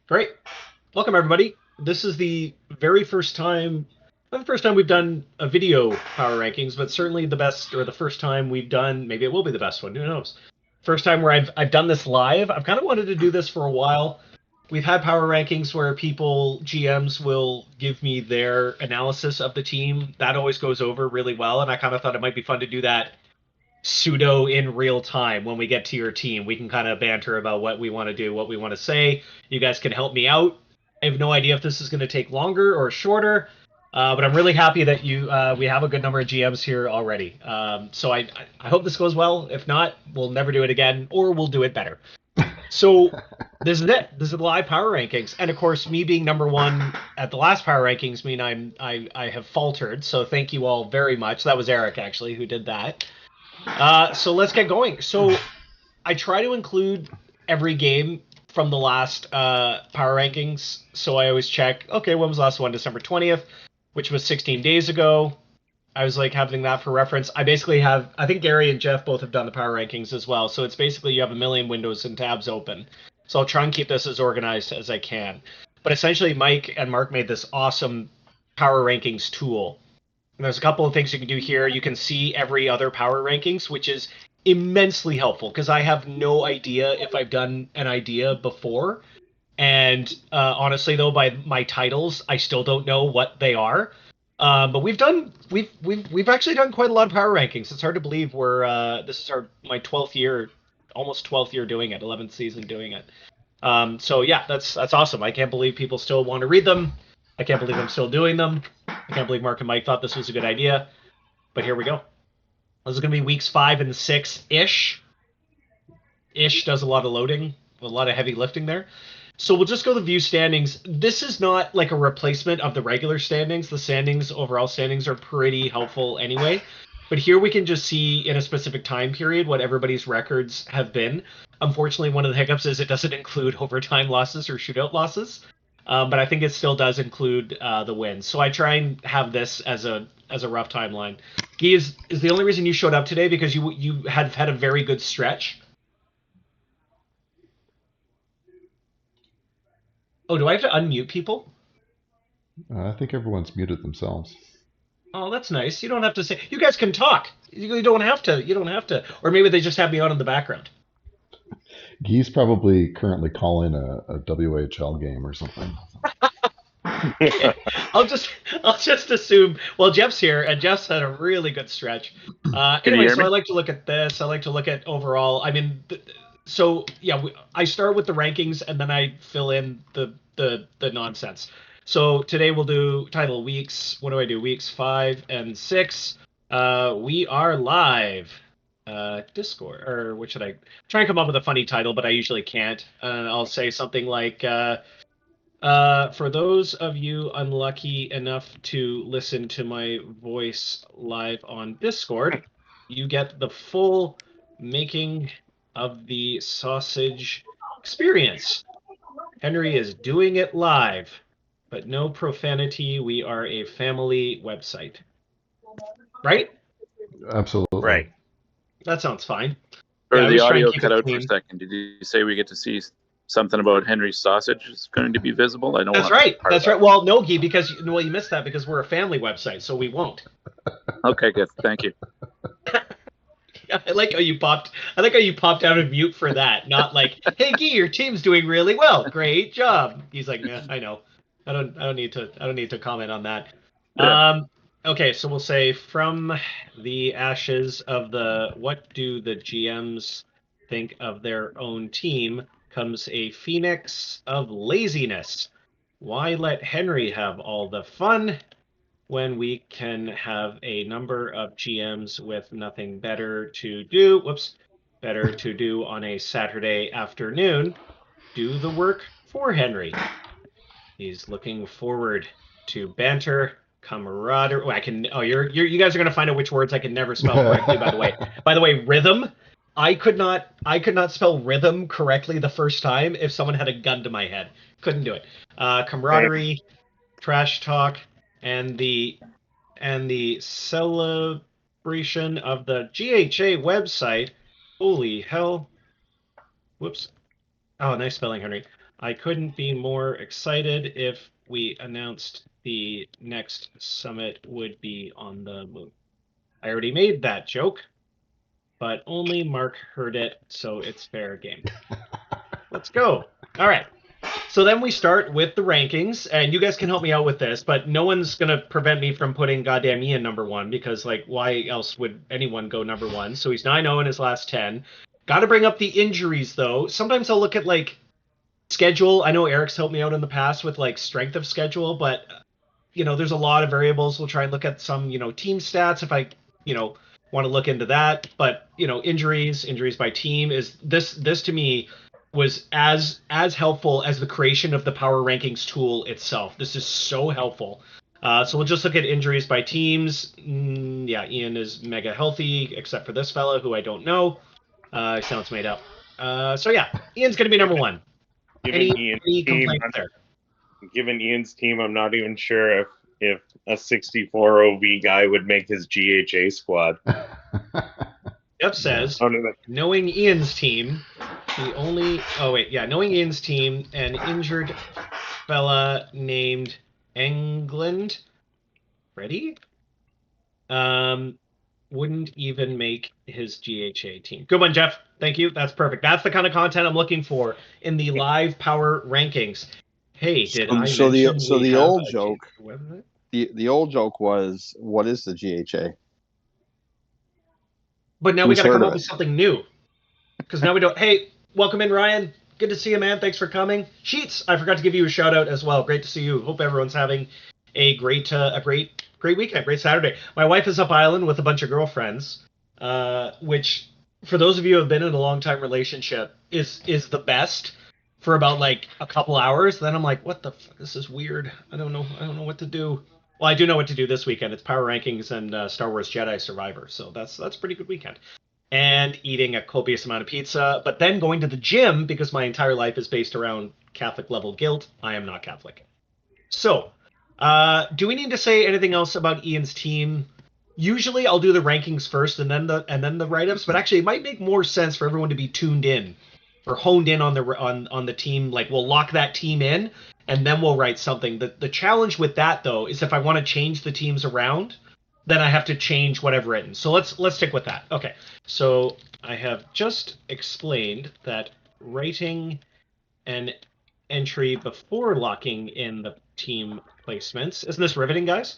Great. Welcome, everybody. This is the very first time, not the first time we've done a video power rankings, but certainly the best, or the first time we've done, maybe it will be the best one, who knows. First time where I've done this live. I've kind of wanted to do this for a while. We've had power rankings where people, GMs, will give me their analysis of the team. That always goes over really well, and I kind of thought it might be fun to do that pseudo in real time when we get to your team. We can kind of banter about what we want to do, what we want to say. You guys can help me out. I have no idea if this is going to take longer or shorter, but I'm really happy that we have a good number of GMs here already. So I hope this goes well. If not, we'll never do it again, or we'll do it better. So this is it. This is the live power rankings, and of course, me being number one at the last power rankings mean I have faltered. So thank you all very much. That was Eric actually who did that. So let's get going. So I try to include every game from the last power rankings. So I always check, okay, when was the last one? December 20th, which was 16 days ago. I was like having that for reference. I basically have, I think Gary and Jeff both have done the power rankings as well. So it's basically you have a million windows and tabs open. So I'll try and keep this as organized as I can. But essentially, Mike and Mark made this awesome power rankings tool. And there's a couple of things you can do here. You can see every other power rankings, which is immensely helpful because I have no idea if I've done an idea before. And honestly, though, by my titles, I still don't know what they are. But we've actually done quite a lot of power rankings. It's hard to believe this is my 12th year, almost 12th year doing it, 11th season doing it. So yeah, that's awesome. I can't believe people still want to read them. I can't believe I'm still doing them. I can't believe Mark and Mike thought this was a good idea. But here we go. This is going to be weeks 5 and 6-ish. Ish does a lot of loading, a lot of heavy lifting there. So we'll just go to view standings. This is not like a replacement of the regular standings. The standings, overall standings, are pretty helpful anyway. But here we can just see in a specific time period what everybody's records have been. Unfortunately, one of the hiccups is it doesn't include overtime losses or shootout losses. But I think it still does include the wins. So I try and have this as a rough timeline. Guy, is the only reason you showed up today because you had had a very good stretch? Oh, do I have to unmute people? I think everyone's muted themselves. Oh, that's nice. You don't have to say. You guys can talk. You don't have to. You don't have to. Or maybe they just have me on in the background. Guy's probably currently calling a WHL game or something. I'll just assume. Well, Jeff's here, and Jeff's had a really good stretch. Anyway, so I like to look at this. I like to look at overall. I mean, so yeah, I start with the rankings, and then I fill in the nonsense. So today we'll do title weeks. What do I do? Weeks 5 and 6. We are live. Discord, or what should I try and come up with a funny title, but I usually can't. I'll say something like. For those of you unlucky enough to listen to my voice live on Discord, you get the full making of the sausage experience. Henry is doing it live, but no profanity. We are a family website. Right? Absolutely. Right. That sounds fine. Or Yeah, the audio cut out for a second. Did you say we get to see something about Henry's sausage is going to be visible? I know that's right. That's right. Well, no, Guy, because you missed that because we're a family website, so we won't. Okay, good. Thank you. I like how you popped out of mute for that. Not like, "Hey, Guy, your team's doing really well. Great job." He's like, "Yeah, I know. I don't need to comment on that." Yeah. Okay, so we'll say from the ashes of the what do the GMs think of their own team comes a phoenix of laziness. Why let Henry have all the fun when we can have a number of GMs with nothing better to do? Better to do on a Saturday afternoon. Do the work for Henry. He's looking forward to banter, camaraderie. You guys are gonna find out which words I can never spell correctly. By the way, rhythm. I could not spell rhythm correctly the first time if someone had a gun to my head. Couldn't do it. Camaraderie, trash talk, and the celebration of the GHA website. Holy hell. Whoops. Oh, nice spelling, Henry. I couldn't be more excited if we announced the next summit would be on the moon. I already made that joke, but only Mark heard it, so it's fair game. Let's go. All right. So then we start with the rankings, and you guys can help me out with this, but no one's going to prevent me from putting goddamn Ian number 1, because, like, why else would anyone go number 1? So he's 9-0 in his last 10. Got to bring up the injuries, though. Sometimes I'll look at, like, schedule. I know Eric's helped me out in the past with, like, strength of schedule, but, there's a lot of variables. We'll try and look at some, team stats if I, want to look into that. But, injuries by team is this to me was as helpful as the creation of the power rankings tool itself. This is so helpful. So we'll just look at injuries by teams. Yeah, Ian is mega healthy, except for this fella who I don't know. Sounds made up. So yeah, Ian's going to be number 1. Any complaints there? Given Ian's team, I'm not even sure if a 64 OV guy would make his GHA squad. Jeff says, knowing Ian's team, knowing Ian's team, an injured fella named England, Freddie, wouldn't even make his GHA team. Good one, Jeff. Thank you. That's perfect. That's the kind of content I'm looking for in the live power rankings. Hey, did I mention the old joke? The old joke was, what is the GHA? But now we got to come up with something new, because now we don't. Hey, welcome in, Ryan. Good to see you, man. Thanks for coming. Sheets, I forgot to give you a shout out as well. Great to see you. Hope everyone's having a great weekend, great Saturday. My wife is up island with a bunch of girlfriends, which, for those of you who have been in a long time relationship, is the best for about like a couple hours. Then I'm like, what the fuck? This is weird. I don't know what to do. Well, I do know what to do this weekend. It's Power Rankings and Star Wars Jedi Survivor, so that's a pretty good weekend. And eating a copious amount of pizza, but then going to the gym because my entire life is based around Catholic level guilt. I am not Catholic. So, do we need to say anything else about Ian's team? Usually, I'll do the rankings first and then the write-ups, but actually, it might make more sense for everyone to be tuned in or honed in on the team. Like, we'll lock that team in, and then we'll write something. The challenge with that, though, is if I want to change the teams around, then I have to change what I've written. So let's stick with that. Okay, so I have just explained that writing an entry before locking in the team placements, isn't this riveting, guys?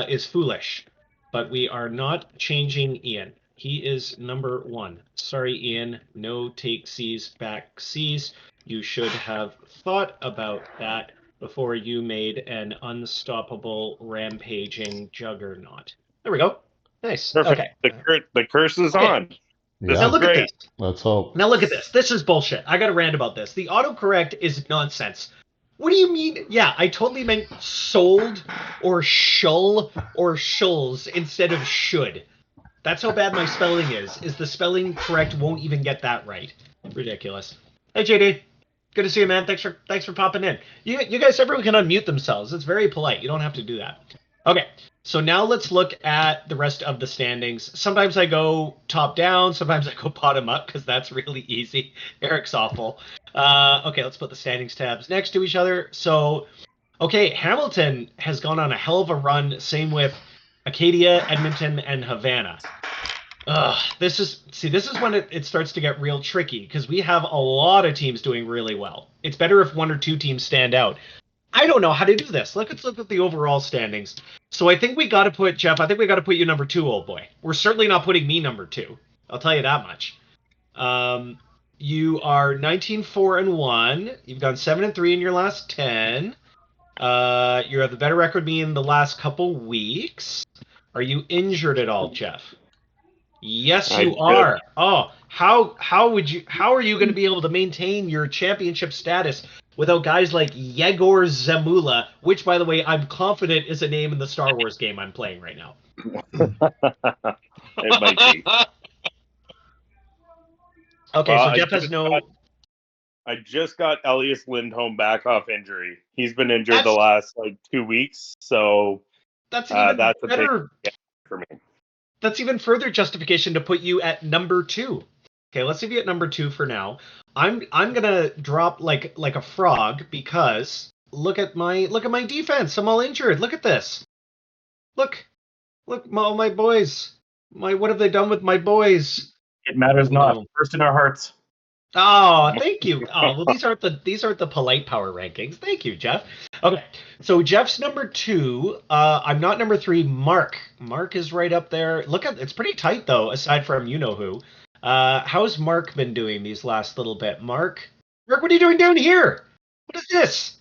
Is foolish. But we are not changing Ian. He is number 1. Sorry, Ian. No take C's back C's. You should have thought about that before you made an unstoppable rampaging juggernaut. There we go. Nice. Perfect. Okay. The curse is on. Now look at this. Let's hope. Now look at this. This is bullshit. I got to rant about this. The autocorrect is nonsense. What do you mean? Yeah, I totally meant sold or shull or shulls instead of should. That's how bad my spelling is the spelling correct won't even get that right. Ridiculous. Hey, JD. Good to see you, man. Thanks for popping in. You guys, everyone can unmute themselves. It's very polite. You don't have to do that. Okay, so now let's look at the rest of the standings. Sometimes I go top down. Sometimes I go bottom up because that's really easy. Eric's awful. Okay, let's put the standings tabs next to each other. So, okay, Hamilton has gone on a hell of a run. Same with Acadia, Edmonton, and Havana. This is when it starts to get real tricky because we have a lot of teams doing really well. It's better if 1 or 2 teams stand out. I don't know how to do this. Let's look at the overall standings. So I think we got to put, Jeff, you number 2, old boy. We're certainly not putting me number 2. I'll tell you that much. You are 19-4-1. You've gone 7-3 in your last 10. You have a better record than me in the last couple weeks. Are you injured at all, Jeff? Yes, you are. Oh, how are you going to be able to maintain your championship status without guys like Yegor Zamula, which, by the way, I'm confident is a name in the Star Wars game I'm playing right now. It might be. Okay, so Jeff has no... I just got Elias Lindholm back off injury. He's been injured the last 2 weeks, so that's even that's better a big for me. That's even further justification to put you at number 2. Okay, let's leave you at number 2 for now. I'm gonna drop like a frog because look at my defense. I'm all injured. Look at this. Look, all my boys. What have they done with my boys? It matters not. First in our hearts. Oh, thank you. Oh, well, these aren't the polite power rankings. Thank you, Jeff. Okay, so Jeff's number 2. I'm not number 3. Mark is right up there. It's pretty tight though. Aside from you know who. How's Mark been doing these last little bit? Mark, what are you doing down here? What is this?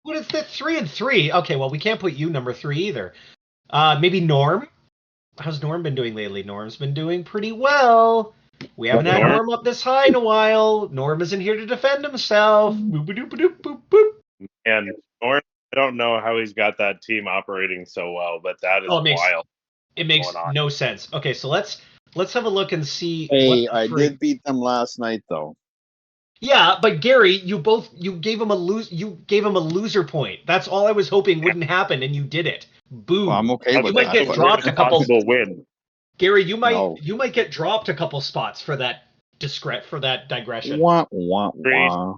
What is this? 3 and 3. Okay, well we can't put you number 3 either. Maybe Norm. How's Norm been doing lately? Norm's been doing pretty well. We haven't had Norm up this high in a while. Norm isn't here to defend himself. Boop. And Norm, I don't know how he's got that team operating so well, but that is wild. It makes no sense. Okay, so let's have a look and see. Hey, I did beat them last night, though. Yeah, but Gary, you gave him a loser point. That's all I was hoping wouldn't happen, and you did it. Boom. Well, I'm okay with that. You might get dropped a couple. Win. Gary, you might get dropped a couple spots for that digression. Wah, wah, wah.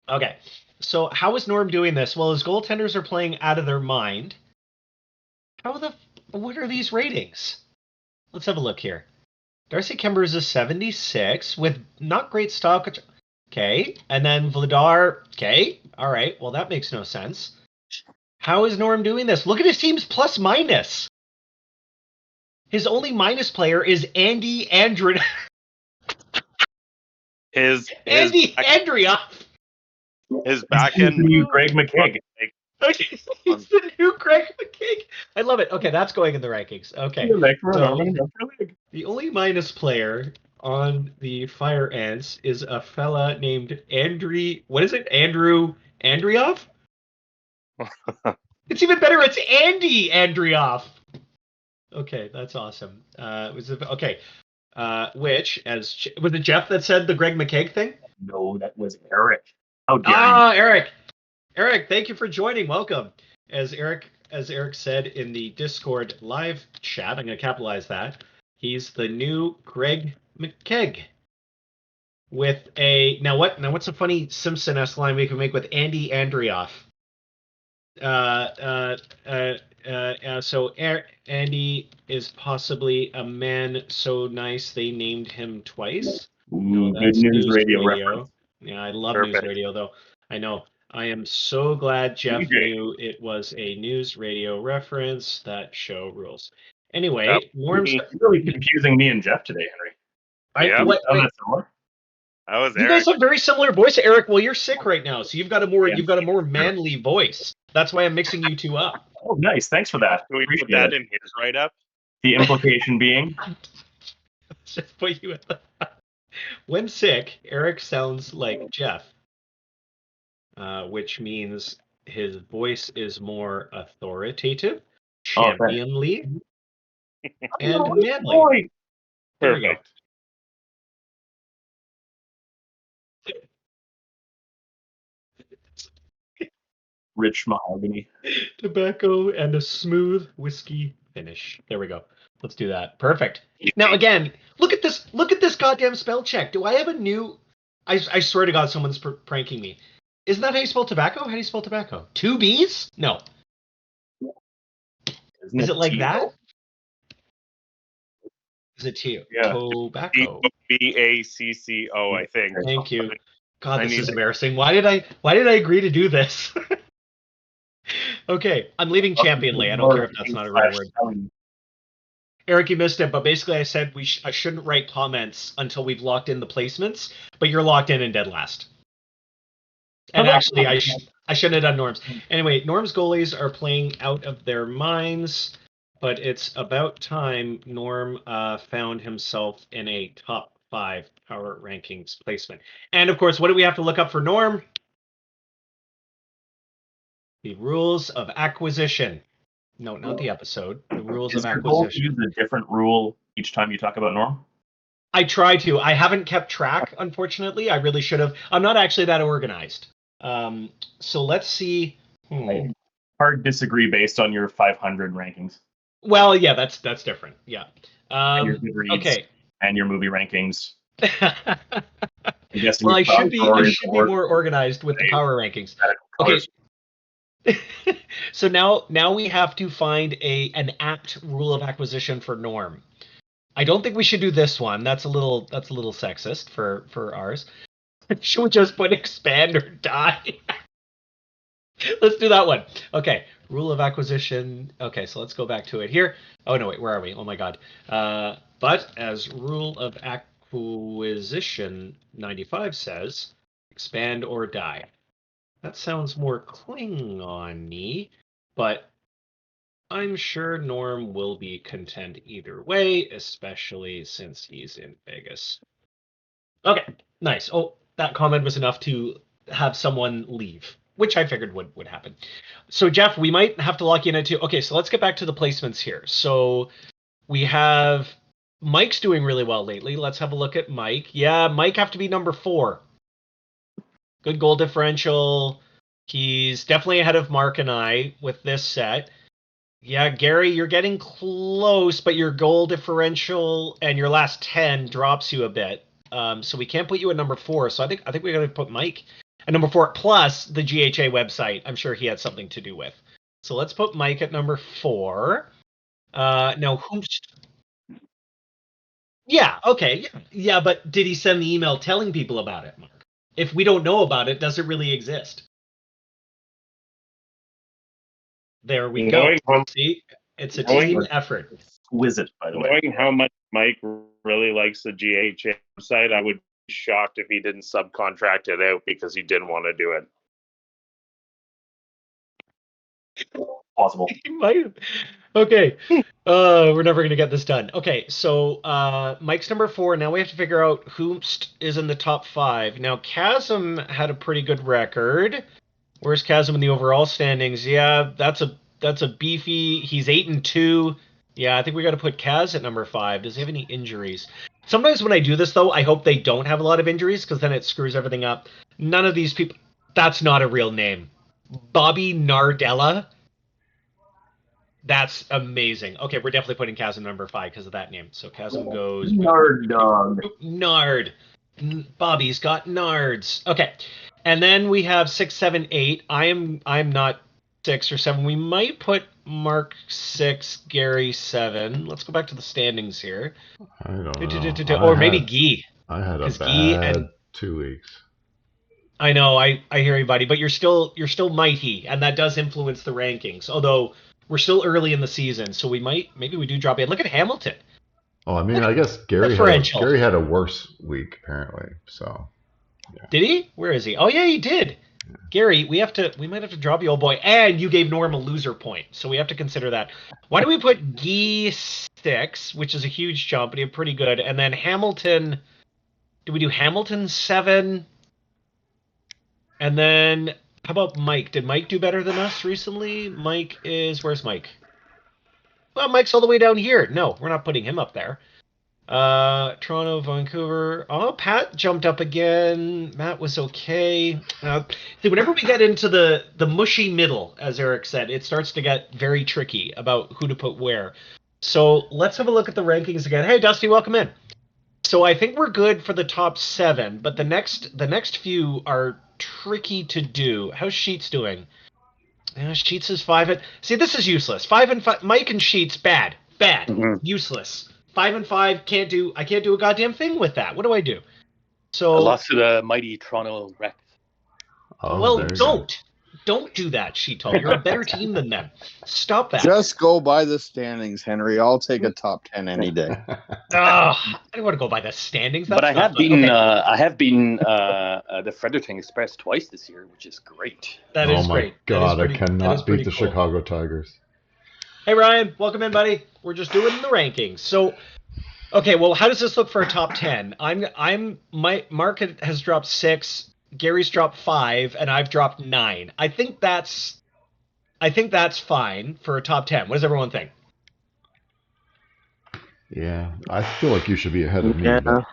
Okay, so how is Norm doing this? Well, his goaltenders are playing out of their mind. What are these ratings? Let's have a look here. Darcy Kemper is a 76 with not great stock. Okay, and then Vladar. Okay, all right. Well, that makes no sense. How is Norm doing this? Look at his team's plus minus. His only minus player is Andy Andrioff. Andy Andrioff. His back end. New Greg McKegg. He's the new Greg McKegg. I love it. Okay, that's going in the rankings. Okay. The only minus player on the Fire Ants is a fella named Andrew Andrioff? It's even better. It's Andy Andrioff. Okay, that's awesome. Okay. Which was it Jeff that said the Greg McKegg thing? No, that was Eric. How dare you? Eric. Eric, thank you for joining. Welcome. As Eric said in the Discord live chat, I'm going to capitalize that. He's the new Greg McKegg. With what's a funny Simpson-esque line we can make with Andy Andrioff? So Andy is possibly a man so nice they named him twice. No, that's good news radio reference. Yeah, I love news radio though. I know. I am so glad Jeff knew it was a news radio reference. That show rules. Anyway, Norm's really confusing me and Jeff today, Henry. You guys have very similar voice, Eric. Well, you're sick right now, so you've got a more manly voice. That's why I'm mixing you two up. Oh, nice. Thanks for that. Can we put that in his write-up? The implication being? Just put you at when sick, Eric sounds like Jeff, which means his voice is more authoritative, championly, and manly. There we go. Rich mahogany. Tobacco and a smooth whiskey finish. There we go. Let's do that. Perfect. Now again, look at this goddamn spell check. Do I have a new... I swear to God, someone's pranking me. Isn't that how you spell tobacco? How do you spell tobacco? 2 B's? No. Is it like that? Is it T? Yeah. Tobacco. BACCO, I think. Thank you. God, this is embarrassing. Why did I agree to do this? Okay, I'm leaving championly. I don't care if that's not a real word. Eric, you missed it, but basically I said I shouldn't write comments until we've locked in the placements, but you're locked in and dead last. And actually, I shouldn't have done Norm's. Anyway, Norm's goalies are playing out of their minds, but it's about time Norm found himself in a top 5 power rankings placement. And of course, what do we have to look up for Norm? The rules of acquisition. No, not the episode. The rules of acquisition. Use a different rule each time you talk about Norm? I try to. I haven't kept track, unfortunately. I really should have. I'm not actually that organized. So let's see. Hard disagree based on your 500 rankings. Well, yeah, that's different. Yeah. Okay. and your movie rankings. Well, I'm guessing I you should be probably more organized with the power rankings. Okay. colors. So now we have to find an apt rule of acquisition for Norm. I don't think we should do this one. That's a little sexist for ours. Should we just put expand or die? Let's do that one. Okay, rule of acquisition. Okay, so let's go back to it here. Oh no, wait, where are we? Oh my god. But as rule of acquisition 95 says, expand or die. That sounds more Klingon-y, but I'm sure Norm will be content either way, especially since he's in Vegas. Okay, nice. Oh, that comment was enough to have someone leave, which I figured would happen. So, Jeff, we might have to lock you in too. Okay, so let's get back to the placements here. So we have Mike's doing really well lately. Let's have a look at Mike. Yeah, Mike have to be number 4. Good goal differential. He's definitely ahead of Mark and I with this set. Yeah, Gary, you're getting close, but your goal differential and your last 10 drops you a bit. So we can't put you at number 4. So I think we're going to put Mike at number 4 plus the GHA website. I'm sure he had something to do with. So let's put Mike at number 4. Now, who's... Yeah, okay. Yeah, but did he send the email telling people about it, Mark? If we don't know about it, does it really exist? There we go. See, it's a team effort. Exquisite, by the way. Knowing how much Mike really likes the GHA site, I would be shocked if he didn't subcontract it out because he didn't want to do it. Possible. He might have. Okay. We're never going to get this done. Okay, so Mike's number 4. Now we have to figure out who is in the top 5. Now, Chasm had a pretty good record. Where's Chasm in the overall standings? Yeah, that's a beefy. He's 8-2. Yeah, I think we got to put Kaz at number 5. Does he have any injuries? Sometimes when I do this, though, I hope they don't have a lot of injuries because then it screws everything up. None of these people... That's not a real name. Bobby Nardella? That's amazing. Okay, we're definitely putting Chasm number 5 because of that name. So Chasm goes... Nard dog. Nard. Bobby's got nards. Okay. And then we have 6, 7, 8. I'm not 6 or 7. We might put Mark 6, Gary 7. Let's go back to the standings here. I don't know. Or maybe Guy. I had a bad 2 weeks. I know. I hear you, buddy. But you're still mighty, and that does influence the rankings. Although we're still early in the season, so maybe we do drop in. Look at Hamilton. Oh, I mean, I guess Gary had a worse week apparently. So. Yeah. Did he? Where is he? Oh yeah, he did. Yeah. Gary, we might have to drop you, old boy. And you gave Norm a loser point, so we have to consider that. Why don't we put Guy 6, which is a huge jump, but he's pretty good, and then Hamilton. Do we do Hamilton 7? And then how about Mike? Did Mike do better than us recently? Where's Mike? Well, Mike's all the way down here. No, we're not putting him up there. Toronto, Vancouver. Oh, Pat jumped up again. Matt was okay. Whenever we get into the mushy middle, as Eric said, it starts to get very tricky about who to put where. So let's have a look at the rankings again. Hey, Dusty, welcome in. So I think we're good for the top 7, but the next few are tricky to do. How's Sheets doing? Sheets is 5. See, this is useless. 5 and 5. Mike and Sheets, bad, useless. 5 and 5, I can't do a goddamn thing with that. What do I do? So I lost to the mighty Toronto Rex. Oh, well, don't do that, Sheetal. You're a better team than them. Stop that. Just go by the standings, Henry. I'll take a top 10 any day. I don't want to go by the standings. But I have beaten the Fredericton Express twice this year, which is great. That is great. Oh my God, I cannot beat the Chicago Tigers. Hey Ryan, welcome in, buddy. We're just doing the rankings. So, okay, well, how does this look for a top 10? Mark has dropped 6, Gary's dropped 5, and I've dropped 9. I think that's fine for a top 10. What does everyone think? Yeah, I feel like you should be ahead of me. Yeah. But...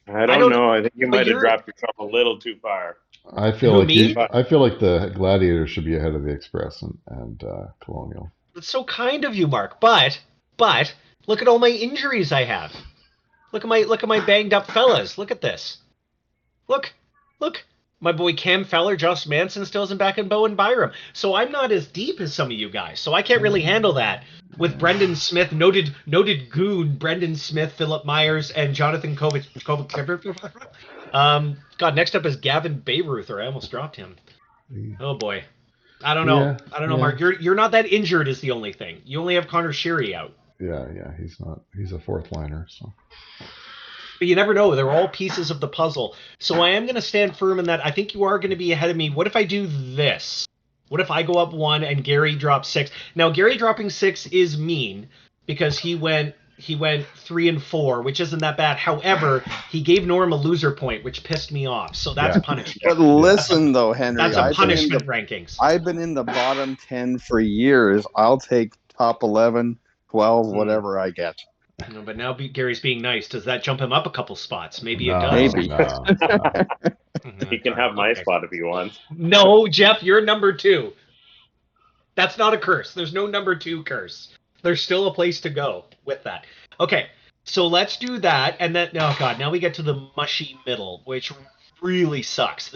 I don't know. I think you might have dropped yourself a little too far. I feel like the Gladiators should be ahead of the Express and Colonial. It's so kind of you, Mark. But Look at all my injuries I have. Look at my banged up fellas. Look at this. Look. My boy Cam Feller, Josh Manson still isn't back in Bowen Byram. So I'm not as deep as some of you guys. So I can't really handle that. With Brendan Smith, noted goon, Brendan Smith, Philip Myers, and Jonathan Kovac. God, next up is Gavin Bayruth, or I almost dropped him. Oh boy. I don't know. Yeah, I don't know, yeah. Mark. You're not that injured is the only thing. You only have Connor Sheary out. Yeah, he's not. He's a fourth liner, so. But you never know. They're all pieces of the puzzle. So I am going to stand firm in that. I think you are going to be ahead of me. What if I do this? What if I go up 1 and Gary drops 6? Now, Gary dropping 6 is mean because he went 3 and 4, which isn't that bad. However, he gave Norm a loser point, which pissed me off. So that's punishment. But listen, though, Henry, That's a punishment rankings. I've been in the bottom 10 for years. I'll take top 11, 12, whatever I get. No, but now Gary's being nice. Does that jump him up a couple spots? Maybe it No, does. Maybe. No. He can have my spot if he wants. No, Jeff, you're number 2. That's not a curse. There's no number 2 curse. There's still a place to go with that. Okay, so let's do that. And then, oh God, now we get to the mushy middle, which really sucks.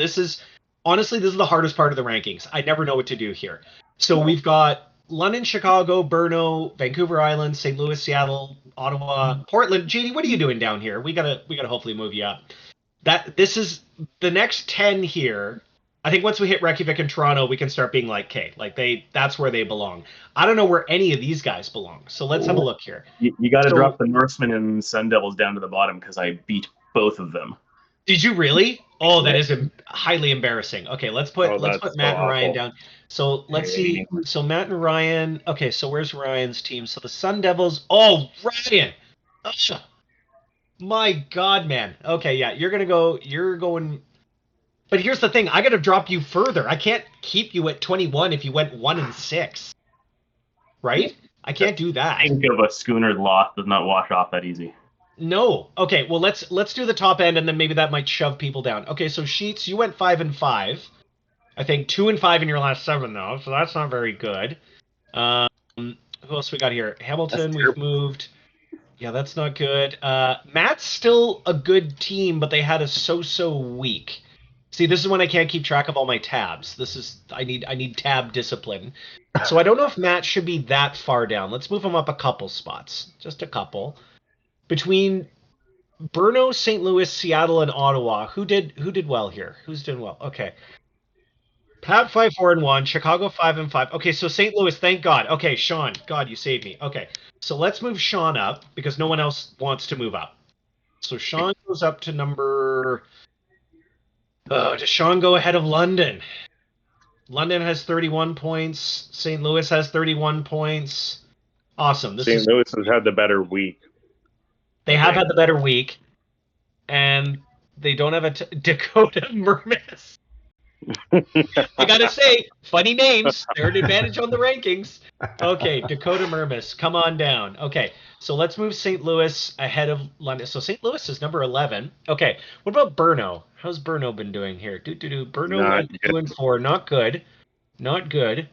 Honestly, this is the hardest part of the rankings. I never know what to do here. So we've got London, Chicago, Brno, Vancouver Island, St. Louis, Seattle, Ottawa, Portland. JD, what are you doing down here? We gotta hopefully move you up. This is the next 10 here. I think once we hit Reykjavik and Toronto, we can start being like, okay, like that's where they belong. I don't know where any of these guys belong. So let's have a look here. You got to drop the Norsemen and Sun Devils down to the bottom because I beat both of them. Did you really? Oh, that is highly embarrassing. Okay, let's put Matt and Ryan down. So let's see. So Matt and Ryan. Okay, so where's Ryan's team? So the Sun Devils. Oh, Ryan. Ugh. My God, man. Okay, yeah, you're going. But here's the thing. I got to drop you further. I can't keep you at 21 if you went 1 and 6. Right? I can't do that. Think of a schooner loss does not wash off that easy. No. Okay, well let's do the top end and then maybe that might shove people down. Okay, so Sheets, you went 5 and 5. I think 2 and 5 in your last 7 though, so that's not very good. Who else we got here? Hamilton, we've moved. Yeah, that's not good. Matt's still a good team, but they had a so week. See, this is when I can't keep track of all my tabs. I need tab discipline. So I don't know if Matt should be that far down. Let's move him up a couple spots. Just a couple. Between Brno, St. Louis, Seattle, and Ottawa, who did well here? Who's doing well? Okay. Pat 5-4-1, Chicago 5-5. Okay, so St. Louis, thank God. Okay, Sean, God, you saved me. Okay, so let's move Sean up because no one else wants to move up. So Sean goes up to number. Does Sean go ahead of London? London has 31 points. St. Louis has 31 points. Awesome. St. Louis has had the better week. They have had the better week, and they don't have a Dakota Mermis. I gotta say, funny names. They're an advantage on the rankings. Okay, Dakota Mermis, come on down. Okay, so let's move St. Louis ahead of London. So St. Louis is number 11. Okay, what about Brno? How's Brno been doing here? Brno went 2 and 4. Not good. Not good.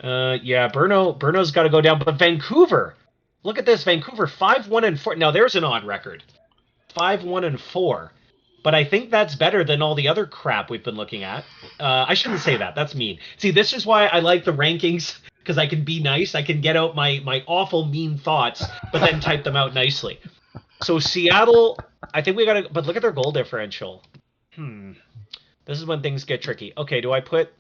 Yeah, Brno's got to go down. But Vancouver. Look at this, Vancouver 5-1 and 4. Now there's an odd record, 5-1 and 4, but I think that's better than all the other crap we've been looking at. I shouldn't say that. That's mean. See, this is why I like the rankings because I can be nice. I can get out my awful mean thoughts, but then type them out nicely. So Seattle, I think we got to. But look at their goal differential. This is when things get tricky. Okay, do I put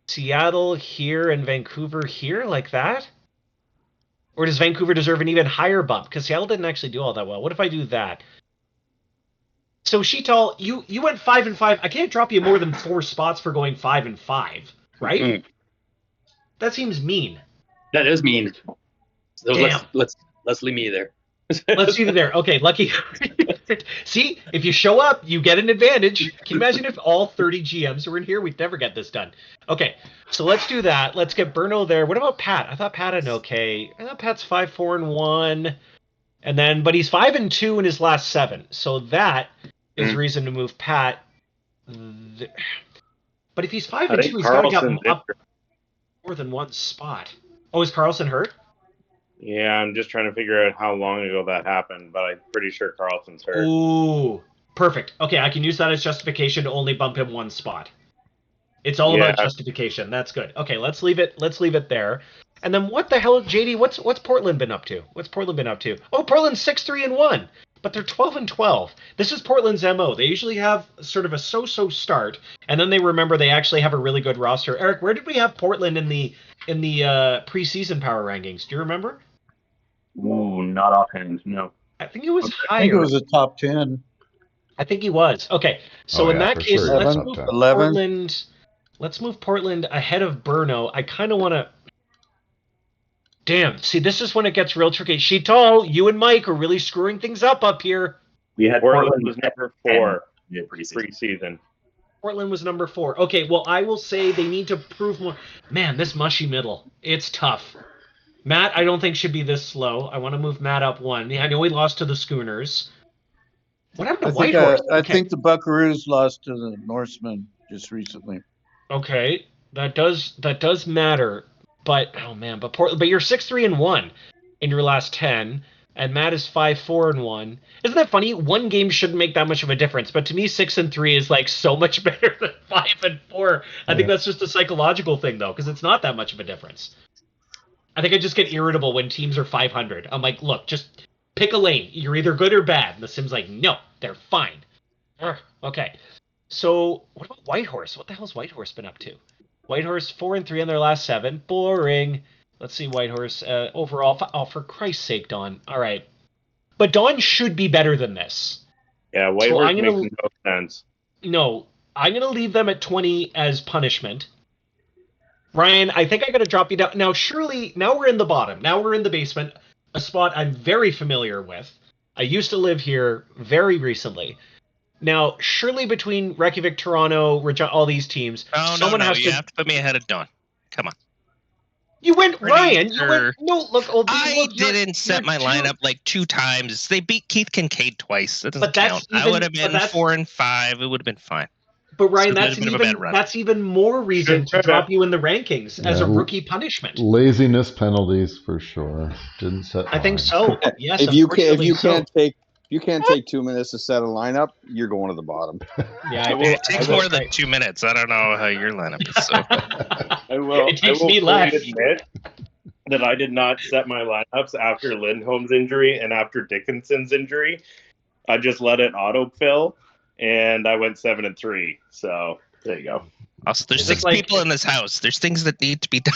Seattle here and Vancouver here like that? Or does Vancouver deserve an even higher bump? Because Seattle didn't actually do all that well. What if I do that? So Sheetal, you went 5 and 5. I can't drop you more than 4 spots for going 5 and 5, right? Mm-hmm. That seems mean. That is mean. So let's leave me there. Let's leave it there. Okay, lucky. See, if you show up, you get an advantage. Can you imagine if all 30 GMs were in here? We'd never get this done. Okay, so let's do that. Let's get Brno there. What about Pat? I thought Pat had okay. I thought Pat's 5-4-1, and then but he's 5-2 in his last 7. So that is reason to move Pat. But if he's 5-2, he's got to get up more than 1 spot. Oh, is Carlson hurt? Yeah, I'm just trying to figure out how long ago that happened, but I'm pretty sure Carlson's hurt. Ooh, perfect. Okay, I can use that as justification to only bump him one spot. It's all about Yeah. justification. That's good. Okay, let's leave it there. And then what the hell, JD? What's Portland been up to? Oh, Portland's 6-3-1, but they're 12-12. This is Portland's MO. They usually have sort of a so-so start, and then they remember they actually have a really good roster. Eric, where did we have Portland in the preseason power rankings? Do you remember? Ooh, not offhand. No. I think it was higher. I think it was a top 10. I think he was. Okay, so Oh, in yeah, that for case, sure, let's top move 10. 11. Portland. Let's move Portland ahead of Brno. I kind of want to. Damn. See, this is when it gets real tricky. Sheetal, you and Mike are really screwing things up here. We had Portland was number 4 Yeah, preseason. preseason. Portland was number 4. Okay, well, I will say they need to prove more. Man, this mushy middle. It's tough. Matt, I don't think should be this slow. I want to move Matt up 1. I know he lost to the Schooners. What happened to Whitehorse? I think the Buckaroos lost to the Norsemen just recently. Okay, that does matter, but oh man, but you're 6-3-1 in your last 10, and Matt is 5-4-1. Isn't that funny? One game shouldn't make that much of a difference, but to me, 6-3 is like so much better than 5-4. I think that's just a psychological thing though, because it's not that much of a difference. I think I just get irritable when teams are 500. I'm like, look, just pick a lane. You're either good or bad. And the Sim's like, no, they're fine. Okay. So, what about Whitehorse? What the hell's Whitehorse been up to? Whitehorse 4-3 on their last 7. Boring. Let's see, Whitehorse overall. Oh, for Christ's sake, Don. All right, but Don should be better than this. Yeah, Whitehorse So makes no sense. No, I'm gonna leave them at 20 as punishment. Ryan, I think I gotta drop you down now. Surely, now we're in the bottom. Now we're in the basement, a spot I'm very familiar with. I used to live here very recently. Now, surely between Reykjavik, Toronto, all these teams, someone has you have to put me ahead of Dawn. Come on. You went, Pretty Ryan. sure. You went. No, look. I didn't set my lineup like 2 times. They beat Keith Kincaid twice. That doesn't count. I would have been 4 and 5. It would have been fine. But Ryan, So that's even more reason to drop you in the rankings as a rookie punishment. Laziness penalties for sure. Didn't set. I think so. Yes. If you can't take 2 minutes to set a lineup, you're going to the bottom. Yeah, it takes more than 2 minutes. I don't know how your lineup is. So. It takes me less. Admit that I did not set my lineups after Lindholm's injury and after Dickinson's injury. I just let it autofill, and I went 7-3. So there you go. Also, there's 6 people in this house. There's things that need to be done.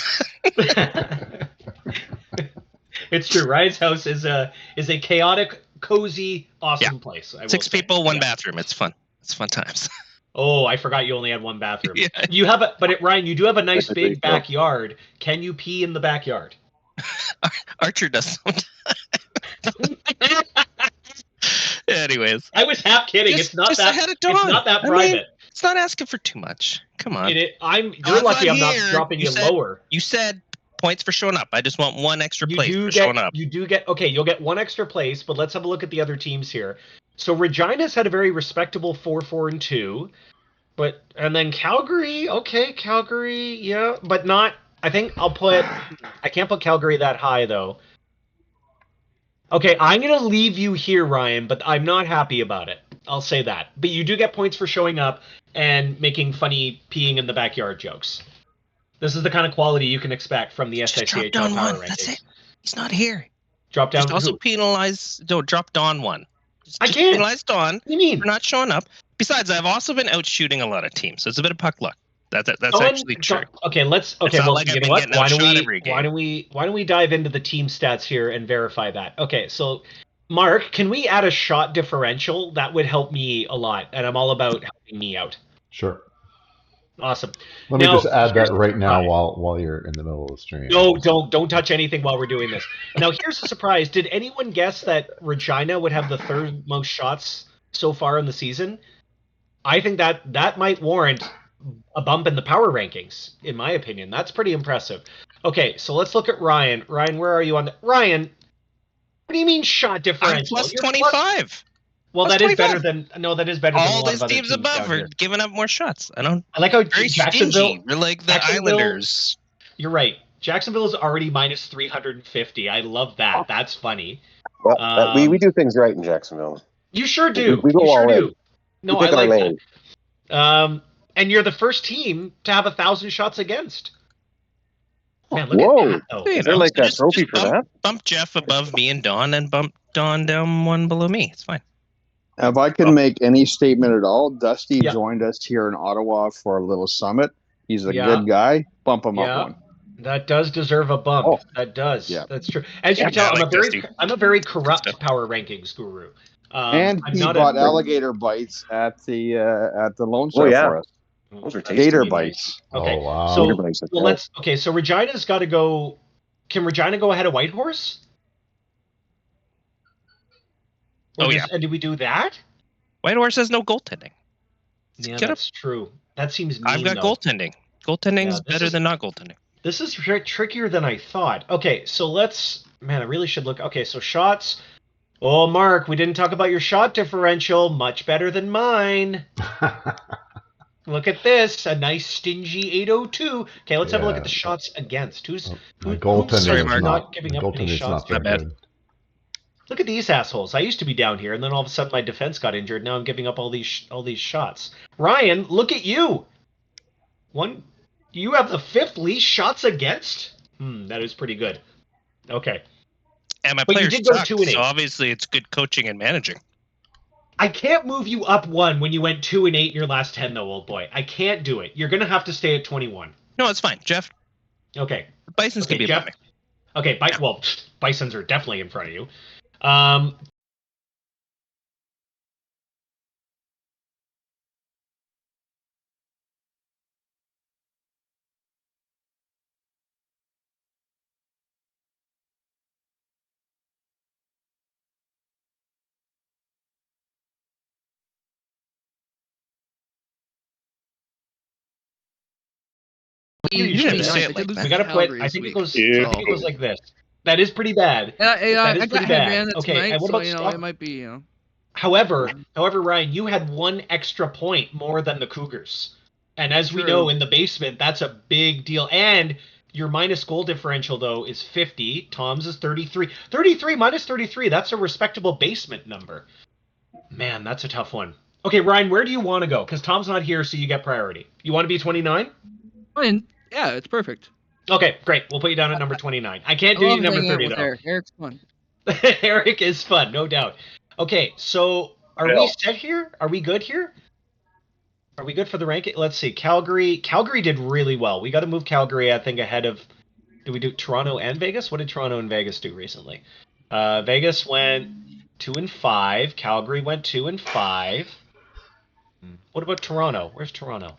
It's true. Ryan's house is a chaotic, cozy, awesome place. 6 people, 1 bathroom. It's fun. It's fun times. Oh, I forgot you only had 1 bathroom. Yeah. You have Ryan, you do have a nice big backyard. Can you pee in the backyard? Archer does sometimes. Anyways, I was half kidding. It's not that private. It's not asking for too much. Come on. You're lucky I'm not dropping you lower. You said points for showing up. I just want 1 extra place for showing up. You do get you'll get 1 extra place, but let's have a look at the other teams here. So Regina's had a very respectable 4-4-2, and then Calgary, yeah, but not. I think I can't put Calgary that high though. Okay, I'm gonna leave you here, Ryan, but I'm not happy about it. I'll say that. But you do get points for showing up and making funny peeing in the backyard jokes. This is the kind of quality you can expect from the SICHL Power Rankings. That's it. He's not here. Drop down. Just also penalize. Don't drop Dawn 1. I can't. Penalize Dawn. What do you mean? For not showing up. Besides, I've also been out shooting a lot of teams, so it's a bit of puck luck. That's actually true. Okay, let's. Okay, well, you know what? Why don't we dive into the team stats here and verify that? Okay, so Mark, can we add a shot differential? That would help me a lot, and I'm all about helping me out. Sure. Awesome. Let me just add that right now while you're in the middle of the stream. No, don't touch anything while we're doing this. Now, here's a surprise. Did anyone guess that Regina would have the 3rd most shots so far in the season? I think that might warrant a bump in the power rankings, in my opinion. That's pretty impressive. Okay, so let's look at Ryan. Ryan, where are you on Ryan, what do you mean shot differential? I'm plus 25. Well, that is better than all these teams above are giving up more shots. I like how very Jacksonville. Stingy. We're like the Islanders. You're right. Jacksonville is already minus 350. I love that. That's funny. Well, we do things right in Jacksonville. You sure do. We go you sure all do. in. No, I like that. And you're the first team to have 1,000 shots against. Man, look at that, though. Is there like a trophy for that? Bump Jeff above me and Don, and bump Don down one below me. It's fine. If I can make any statement at all, Dusty joined us here in Ottawa for a little summit. He's a good guy. Bump him up one. That does deserve a bump. Oh. That does. Yeah. That's true. As you can tell, I'm a very corrupt power rankings guru. And he bought alligator bites at the loan star for us. Those are tasty. Gator bites. Okay. Oh, wow. So, so Regina's got to go. Can Regina go ahead of Whitehorse? And do we do that? Whitehorse has no goaltending. Yeah, that's true. That seems mean, I've got goaltending. Goaltending's better than not goaltending. This is trickier than I thought. Okay, so let's... Man, I really should look... Okay, so shots... Oh, Mark, we didn't talk about your shot differential. Much better than mine. Look at this. A nice stingy 802. Okay, let's have a look at the shots against. My goaltending is not giving up any shots? Not bad. Look at these assholes. I used to be down here, and then all of a sudden my defense got injured. Now I'm giving up all these shots. Ryan, look at you. You have the 5th least shots against? That is pretty good. Okay. And my players suck, so obviously it's good coaching and managing. I can't move you up 1 when you went 2-8 in your last 10, though, old boy. I can't do it. You're going to have to stay at 21. No, it's fine, Jeff. Okay. Bison's going to be above me. Okay, well, Bisons are definitely in front of you. You didn't say it like that. We gotta put. I think it goes like this. That is pretty bad. That is I pretty bad. Okay, tonight, and what about so, it might be, However, Ryan, you had 1 extra point more than the Cougars, and as we know in the basement, that's a big deal. And your minus goal differential though is 50. Tom's is 33. 33 minus 33. That's a respectable basement number. Man, that's a tough one. Okay, Ryan, where do you want to go? Because Tom's not here, so you get priority. You want to be 29? Yeah, it's perfect. Okay, great. We'll put you down at number 29. I can't do you number 30, though. Eric's fun. Eric is fun, no doubt. Okay, so are we set here? Are we good here? Are we good for the ranking? Let's see. Calgary did really well. We got to move Calgary, I think, ahead of... Did we do Toronto and Vegas? What did Toronto and Vegas do recently? Vegas went 2-5. Calgary went 2-5. What about Toronto? Where's Toronto?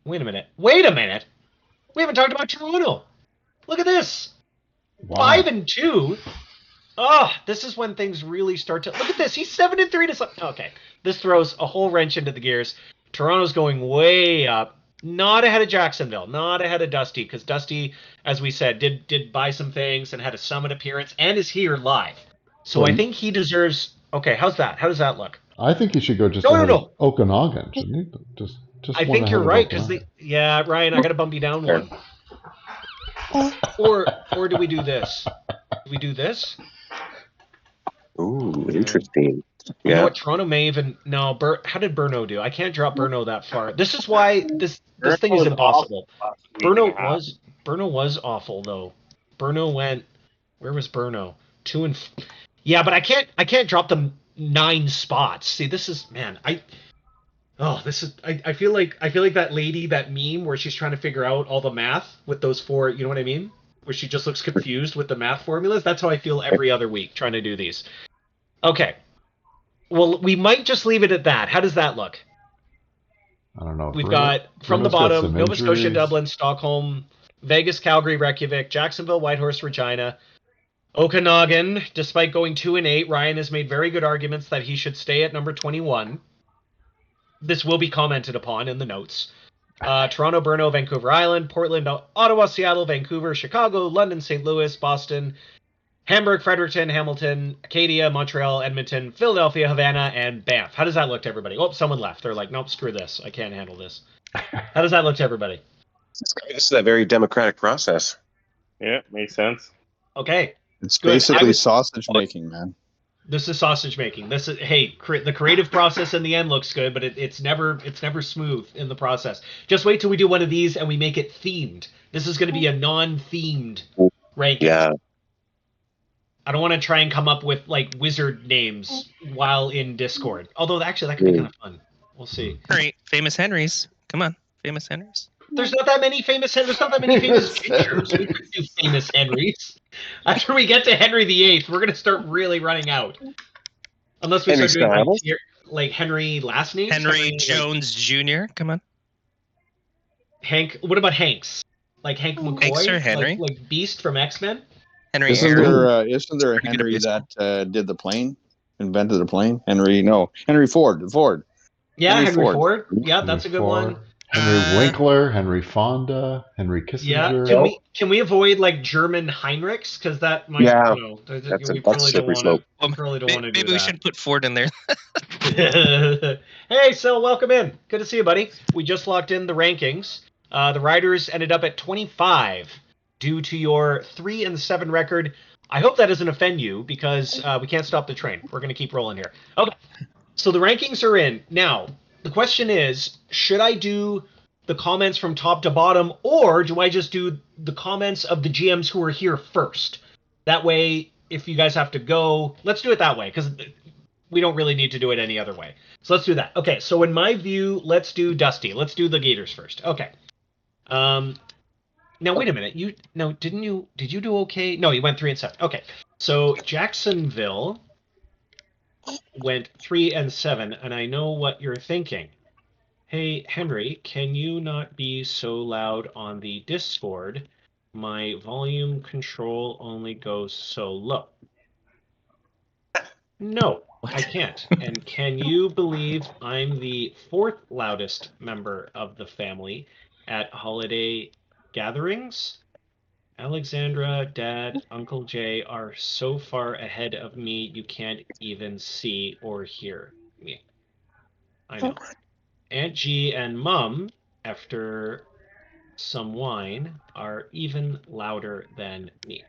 Wait a minute. We haven't talked about Toronto. Look at this. Wow. 5-2. Oh, this is when things really start to... Look at this. He's 7-3 to... Okay. This throws a whole wrench into the gears. Toronto's going way up. Not ahead of Jacksonville. Not ahead of Dusty. Because Dusty, as we said, did buy some things and had a summit appearance and is here live. So I think he deserves... Okay, how's that? How does that look? I think he should go just ahead of Okanagan, shouldn't he? Just I think you're right, because Ryan, I got to bump you down 1. Or do we do this? Do we do this? Ooh, interesting. You know what? Toronto may even... No, how did Burno do? I can't drop Burno that far. This is why this thing is impossible. Burno was awful, though. Burno went... Where was Burno? 2 Yeah, but I can't drop them 9 spots. See, this is... Man, I feel like that lady, that meme where she's trying to figure out all the math with those 4, you know what I mean? Where she just looks confused with the math formulas. That's how I feel every other week trying to do these. Okay. Well, we might just leave it at that. How does that look? I don't know. We've got, from the bottom, Nova Scotia, Dublin, Stockholm, Vegas, Calgary, Reykjavik, Jacksonville, Whitehorse, Regina, Okanagan. Despite going 2-8, Ryan has made very good arguments that he should stay at number 21. This will be commented upon in the notes. Toronto, Brno, Vancouver Island, Portland, Ottawa, Seattle, Vancouver, Chicago, London, St. Louis, Boston, Hamburg, Fredericton, Hamilton, Acadia, Montreal, Edmonton, Philadelphia, Havana, and Banff. How does that look to everybody? Oh, someone left. They're like, nope, screw this. I can't handle this. How does that look to everybody? This is a very democratic process. Yeah, makes sense. Okay. It's Good. basically sausage making, man. This is sausage making. This is the creative process in the end looks good, but it's never smooth in the process. Just wait till we do one of these and we make it themed. This is going to be a non-themed ranking. Yeah. I don't want to try and come up with like wizard names while in Discord. Although actually that could be kind of fun. We'll see. Great, famous Henrys. Come on, famous Henrys. There's not that many famous gingers. We could do famous Henrys. After we get to Henry VIII, we're gonna start really running out. Unless we Henry start doing Styles? like Henry last names. Henry Jones Jr. Come on. Hank. What about Hanks? Like Hank McCoy? Hanks or Henry? Like Beast from X-Men? Henry Isn't there a Henry that did the plane? Invented the plane? Henry Ford. Ford. Yeah, Henry Ford. Yeah, that's a good one. Henry Winkler, Henry Fonda, Henry Kissinger. Yeah, can we avoid like German Heinrichs? Because that might, that's we a probably slippery slope. don't want to do that. Maybe we should put Ford in there. Hey, so welcome in. Good to see you, buddy. We just locked in the rankings. The Riders ended up at 25 due to your 3-7 record. I hope that doesn't offend you because we can't stop the train. We're going to keep rolling here. Okay, so the rankings are in. Now, the question is, should I do the comments from top to bottom, or do I just do the comments of the GMs who are here first? That way, if you guys have to go, let's do it that way, because we don't really need to do it any other way. So let's do that. Okay, so in my view, let's do Dusty. Let's do the Gators first. Okay. Now, wait a minute. Did you do okay? No, you went 3-7. Okay, so Jacksonville went 3-7, and I know what you're thinking. Hey, Henry, can you not be so loud on the Discord? My volume control only goes so low. No, I can't. And can you believe I'm the 4th loudest member of the family at holiday gatherings? Alexandra, Dad, Uncle Jay are so far ahead of me you can't even see or hear me. I know. Aunt G and Mum, after some wine, are even louder than me.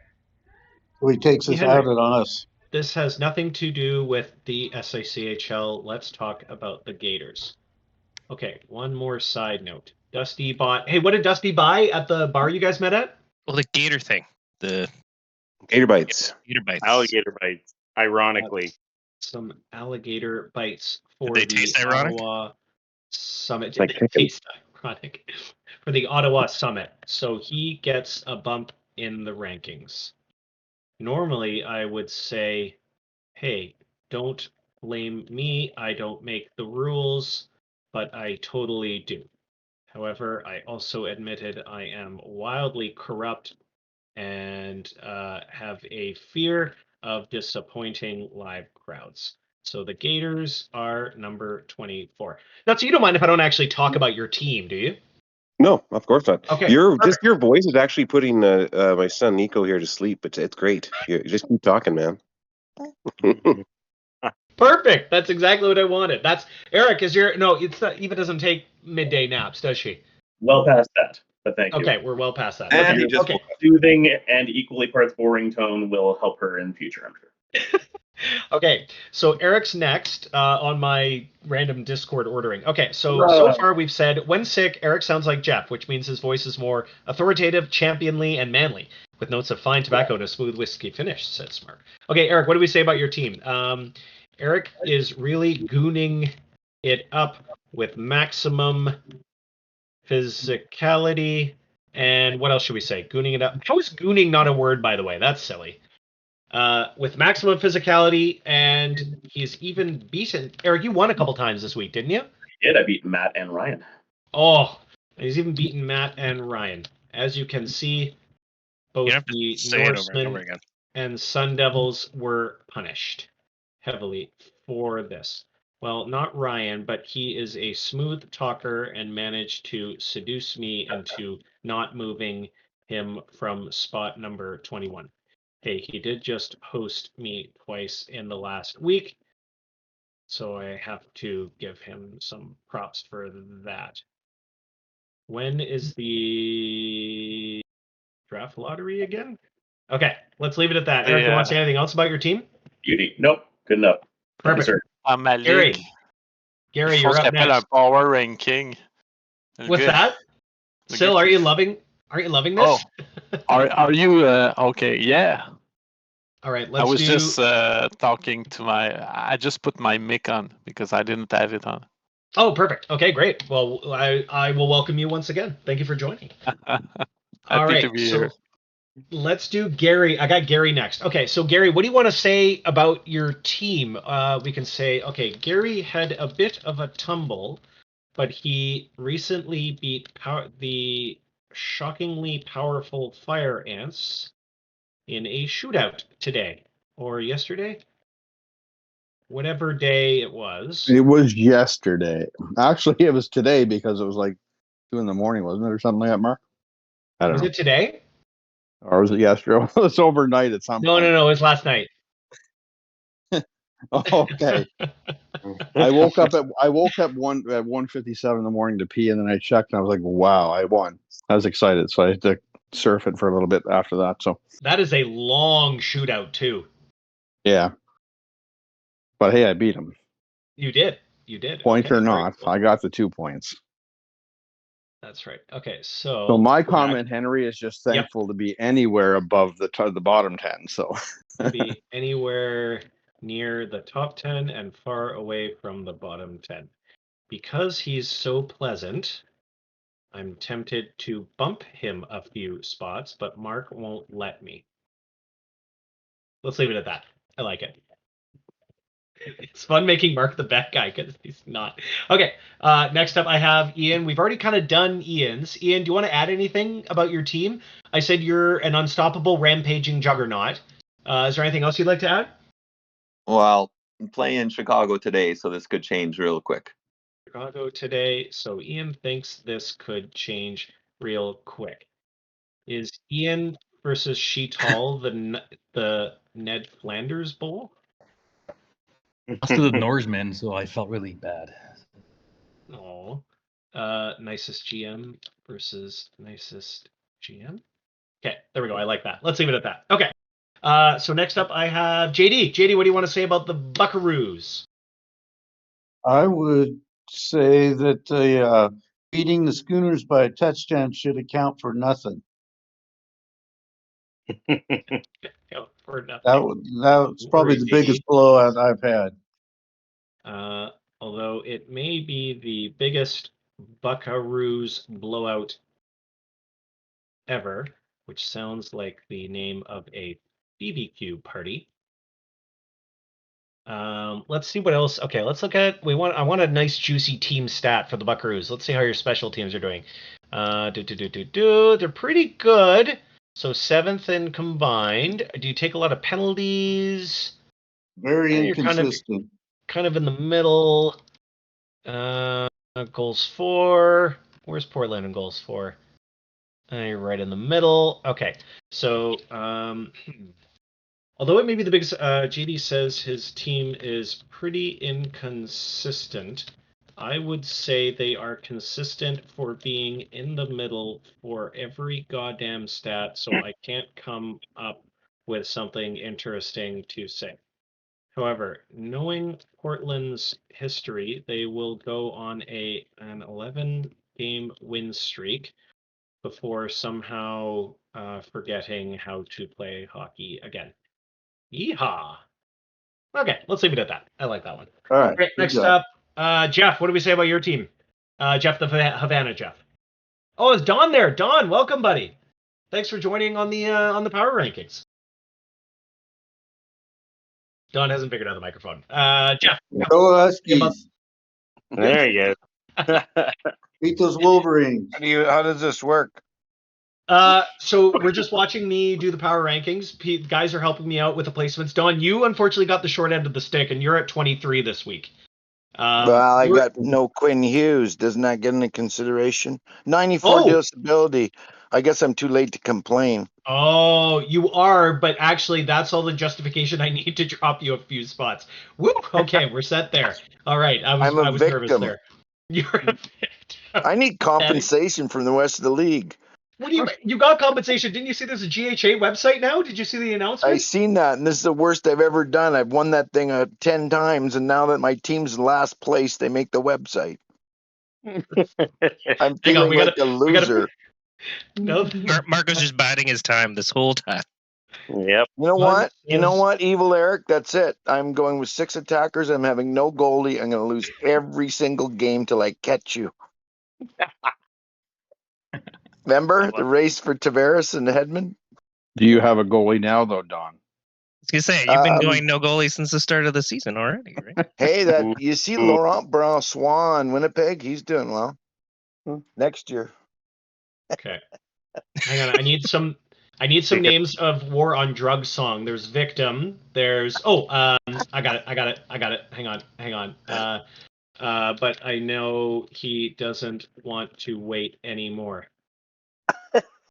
So he takes his habit on us. This has nothing to do with the SICHL. Let's talk about the Gators. Okay, one more side note. Dusty bought... Hey, what did Dusty buy at the bar you guys met at? Well, the Gator thing. The Gator bites. Gator bites. Alligator bites, ironically. Some alligator bites for Did they the taste ironic? Ottawa Summit. Like It tastes ironic. For the Ottawa Summit. So he gets a bump in the rankings. Normally, I would say, hey, don't blame me. I don't make the rules, but I totally do. However, I also admitted I am wildly corrupt and have a fear of disappointing live crowds. So the Gators are number 24. Now, so you don't mind if I don't actually talk about your team, do you? No, of course not. Okay, Your voice is actually putting my son Nico here to sleep. It's great. You just keep talking, man. Perfect. That's exactly what I wanted. That's Eric. It's not. Eva doesn't take midday naps, does she? Well past that, but thank you. Okay, we're well past that. And Okay. just soothing and equally parts boring tone will help her in the future, I'm sure. Okay, so Eric's next on my random Discord ordering. Okay, so far we've said, when sick, Eric sounds like Jeff, which means his voice is more authoritative, championly, and manly, with notes of fine tobacco and a smooth whiskey finish, said Smart. Okay, Eric, what do we say about your team? Eric is really gooning it up with maximum physicality, and what else should we say? Gooning it up. How is gooning not a word, by the way? That's silly. With maximum physicality, and he's even beaten... Eric, you won a couple times this week, didn't you? I did. I beat Matt and Ryan. Oh, he's even beaten Matt and Ryan. As you can see, both the Norsemen and Sun Devils were punished heavily for this. Well, not Ryan, but he is a smooth talker and managed to seduce me into not moving him from spot number 21. Hey, he did just host me twice in the last week, so I have to give him some props for that. When is the draft lottery again? Okay, let's leave it at that. Eric, you want to say anything else about your team? Beauty. Nope. Good enough. Perfect. Ma Gary, ligue. Gary, Il faut you're ce up qu'on appelle un next. power ranking. What's that? Sil, aren't you loving this? Oh, are you okay? Yeah. All right, I was just talking to I just put my mic on because I didn't have it on. Oh, perfect. Okay, great. Well, I will welcome you once again. Thank you for joining. All right, to be here. Let's do Gary. I got Gary next. Okay, so Gary, what do you want to say about your team? We can say, okay, Gary had a bit of a tumble, but he recently beat the shockingly powerful Fire Ants in a shootout today or yesterday. Whatever day it was. It was yesterday. Actually, it was today because it was like 2 a.m, wasn't it, or something like that, Mark? I don't know. Was it today? Or was it yesterday? It was overnight at some point. No. It was last night. Okay. I woke up at 1:57 in the morning to pee, and then I checked, and I was like, "Wow, I won!" I was excited, so I had to surf it for a little bit after that. So that is a long shootout too. Yeah, but hey, I beat him. You did. Point okay, or not, cool. I got the 2 points. That's right. Okay, so. So my comment, Henry, is just thankful to be anywhere above the bottom 10. So to be anywhere near the top 10 and far away from the bottom 10. Because he's so pleasant, I'm tempted to bump him a few spots, but Mark won't let me. Let's leave it at that. I like it. It's fun making Mark the bad guy because he's not. Okay, next up I have Ian. We've already kind of done Ian's. Ian, do you want to add anything about your team? I said you're an unstoppable rampaging juggernaut. Is there anything else you'd like to add? Well, I'm playing Chicago today, so this could change real quick. Chicago today, so Ian thinks this could change real quick. Is Ian versus Sheetal the Ned Flanders Bowl? Lost to the Norsemen, so I felt really bad. Oh, nicest GM versus nicest GM. Okay, there we go. I like that. Let's leave it at that. Okay. So next up, I have JD. JD, what do you want to say about the Buckaroos? I would say that beating the Schooners by a touchdown should account for nothing. For nothing. That's probably the biggest blowout I've had. Although it may be the biggest Buckaroos blowout ever, which sounds like the name of a BBQ party. Let's see what else. Okay, let's look at. I want a nice juicy team stat for the Buckaroos. Let's see how your special teams are doing. They're pretty good. So 7th in combined. Do you take a lot of penalties? Very inconsistent. Kind of in the middle. Goals for. Where's Portland in goals for? You're right in the middle. Okay, so although it may be the biggest, JD says his team is pretty inconsistent. I would say they are consistent for being in the middle for every goddamn stat, so I can't come up with something interesting to say. However, knowing Portland's history, they will go on an 11-game win streak before somehow forgetting how to play hockey again. Yeehaw! Okay, let's leave it at that. I like that one. All right. Great. Next up, Jeff. What do we say about your team? Jeff the Havana Jeff. Oh, is Don there? Don, welcome, buddy. Thanks for joining on the power rankings. Don hasn't figured out the microphone. Jeff. Go Huskies. There you go. Beat those Wolverines. How does this work? So we're just watching me do the power rankings. Guys are helping me out with the placements. Don, you unfortunately got the short end of the stick, and you're at 23 this week. Well, I got no Quinn Hughes. Doesn't that get into consideration? 94 disability. I guess I'm too late to complain. Oh, you are, but actually that's all the justification I need to drop you a few spots. Woo! Okay, we're set there. All right, I was nervous there. You're a victim. I need compensation from the rest of the league. What do you got compensation? Didn't you see there's a GHA website now? Did you see the announcement? I seen that, and this is the worst I've ever done. I've won that thing 10 times, and now that my team's in last place, they make the website. I'm feeling like a loser. No, Marco's just biding his time this whole time. Yep. You know what? You know what, Evil Eric? That's it. I'm going with 6 attackers. I'm having no goalie. I'm going to lose every single game till I catch you. Remember the race for Tavares and Hedman? Do you have a goalie now, though, Don? I was gonna say you've been going no goalie since the start of the season already, right? Hey, you see Laurent Brassois in Winnipeg? He's doing well. Next year. Okay. Hang on. I need some names of War on Drugs song. There's Victim. There's I got it. Hang on. But I know he doesn't want to wait anymore.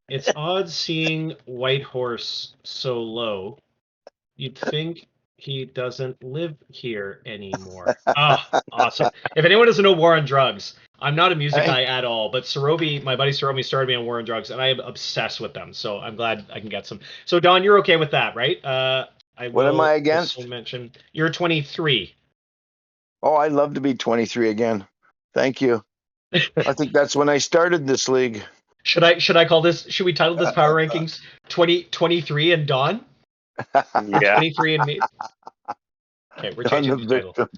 It's odd seeing White Horse so low. You'd think he doesn't live here anymore. Awesome. If anyone doesn't know War on Drugs, I'm not a music guy at all, but my buddy Sarobi started me on War on Drugs, and I am obsessed with them. So I'm glad I can get some. So Don, you're okay with that, right? What am I against? Mention you're 23. Oh, I'd love to be 23 again. Thank you. I think that's when I started this league. Should I call this? Should we title this Power Rankings 23 and Don? Yeah. 23 and me. Okay, we're changing the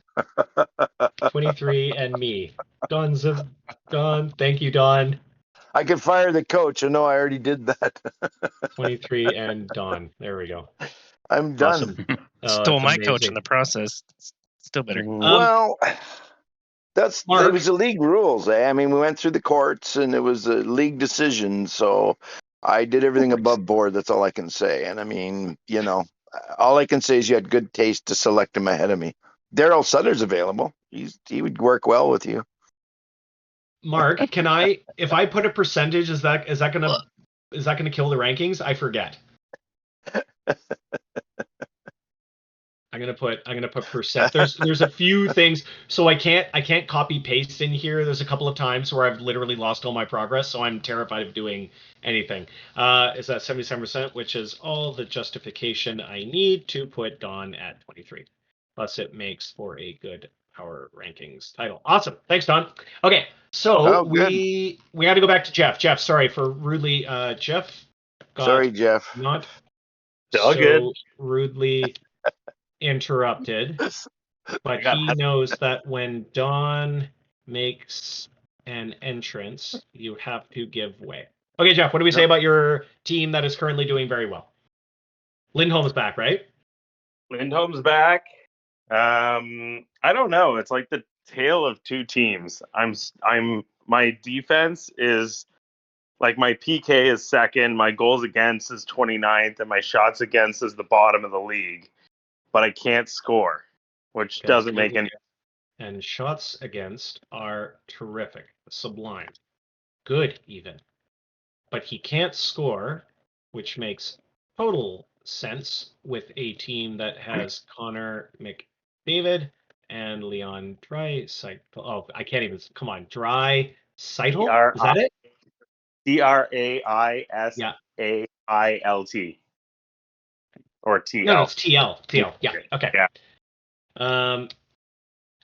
title. 23 and me. Don. Thank you, Don. I could fire the coach. I know I already did that. 23 and Don. There we go. I'm done. Awesome. Stole my coach in the process. Still better. Well, it was the league rules. I mean, we went through the courts, and it was a league decision. So I did everything above board. That's all I can say. And I mean, all I can say is you had good taste to select him ahead of me. Daryl Sutter's available. He would work well with you. Mark, if I put a percentage, is that gonna kill the rankings? I forget. I'm gonna put percent. There's a few things, so I can't copy paste in here. There's a couple of times where I've literally lost all my progress, so I'm terrified of doing anything. Is that 77%, which is all the justification I need to put Don at 23. Plus, it makes for a good Power Rankings title. Awesome, thanks, Don. Okay, so we got to go back to Jeff. Jeff, sorry for rudely. Jeff. Sorry, Jeff. Not all so good. Rudely interrupted, but he knows that when Don makes an entrance, you have to give way. Okay, Jeff, what do we say about your team that is currently doing very well? Lindholm's back, right? Lindholm's back. I don't know. It's like the tale of two teams. My defense is like my PK is second, my goals against is 29th, and my shots against is the bottom of the league. But I can't score, which doesn't make any sense. And shots against are terrific, sublime, good even. But he can't score, which makes total sense with a team that has Connor McDavid and Leon Draisaitl. Oh, I can't even. Come on, Draisaitl. Is that it? Draisaitl. Or TL. No, it's TL. TL. Yeah. Okay. Yeah.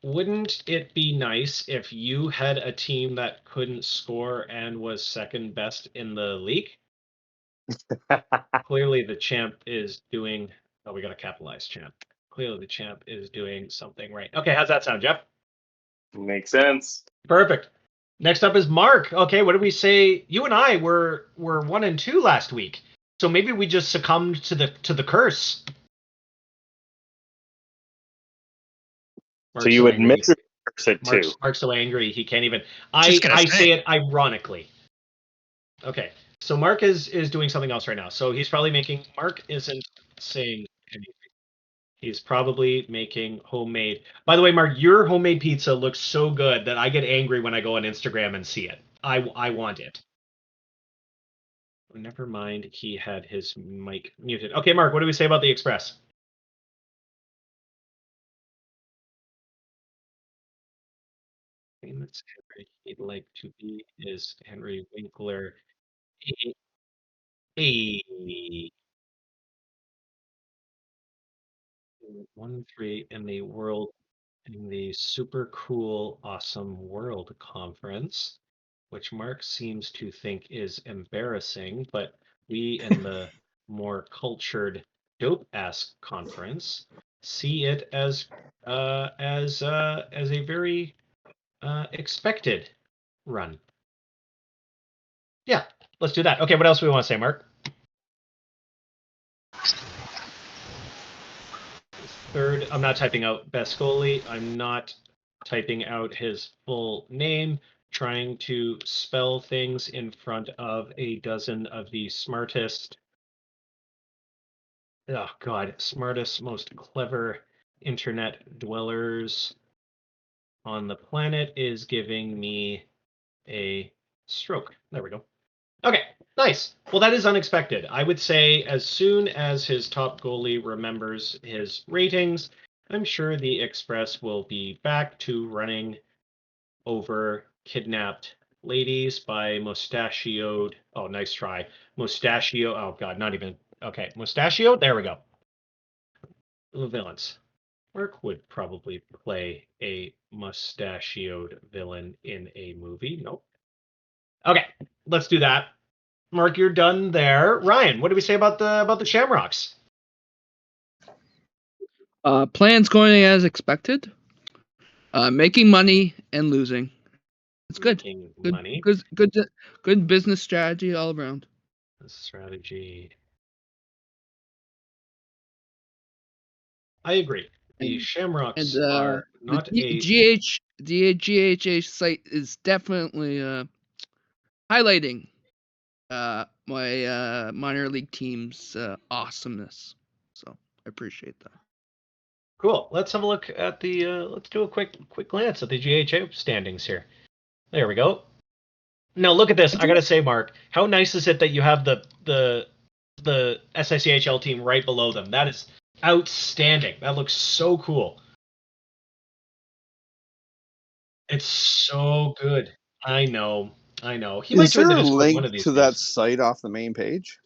Wouldn't it be nice if you had a team that couldn't score and was second best in the league? Clearly, the champ is doing. Oh, we got to capitalize champ. Clearly, the champ is doing something right. Okay, how's that sound, Jeff? Makes sense. Perfect. Next up is Mark. Okay, what did we say? You and I were 1 and 2 last week. So maybe we just succumbed to the curse. Mark's so you admit to curse it too. Mark's so angry he can't even. I say it ironically. Okay, so Mark is doing something else right now. So he's probably making. Mark isn't saying anything. He's probably making homemade. By the way, Mark, your homemade pizza looks so good that I get angry when I go on Instagram and see it. I want it. Never mind, he had his mic muted. Okay, Mark, what do we say about the Express? he'd like to be is Henry Winkler. Hey. 1-3 in the super cool, awesome world conference, which Mark seems to think is embarrassing, but we in the more cultured dope ass conference see it as a very expected run. Yeah, let's do that. Okay, what else do we want to say, Mark? Third, I'm not typing out Bescoli. I'm not typing out his full name. Trying to spell things in front of a dozen of the smartest, oh God, smartest, most clever internet dwellers on the planet is giving me a stroke. There we go. Okay, nice. Well, that is unexpected. I would say as soon as his top goalie remembers his ratings, I'm sure the Express will be back to running over kidnapped ladies by mustachioed. Oh, nice try. Mustachio. Oh, God, not even. Okay, mustachioed. There we go. Villains. Mark would probably play a mustachioed villain in a movie. Nope. Okay, let's do that. Mark, you're done there. Ryan, what do we say about the Shamrocks? Plans going as expected. Making money and losing. It's good. Good money. Good business strategy all around. Strategy. I agree. The Shamrocks are not the GHA site is definitely highlighting my minor league team's awesomeness. So I appreciate that. Cool. Let's have a look at the. Let's do a quick glance at the GHA standings here. There we go. Now look at this. I gotta say, Mark, how nice is it that you have the SICHL team right below them? That is outstanding. That looks so cool. It's so good. I know. He might Is join there the a Discord link one of these to days. that site off the main page?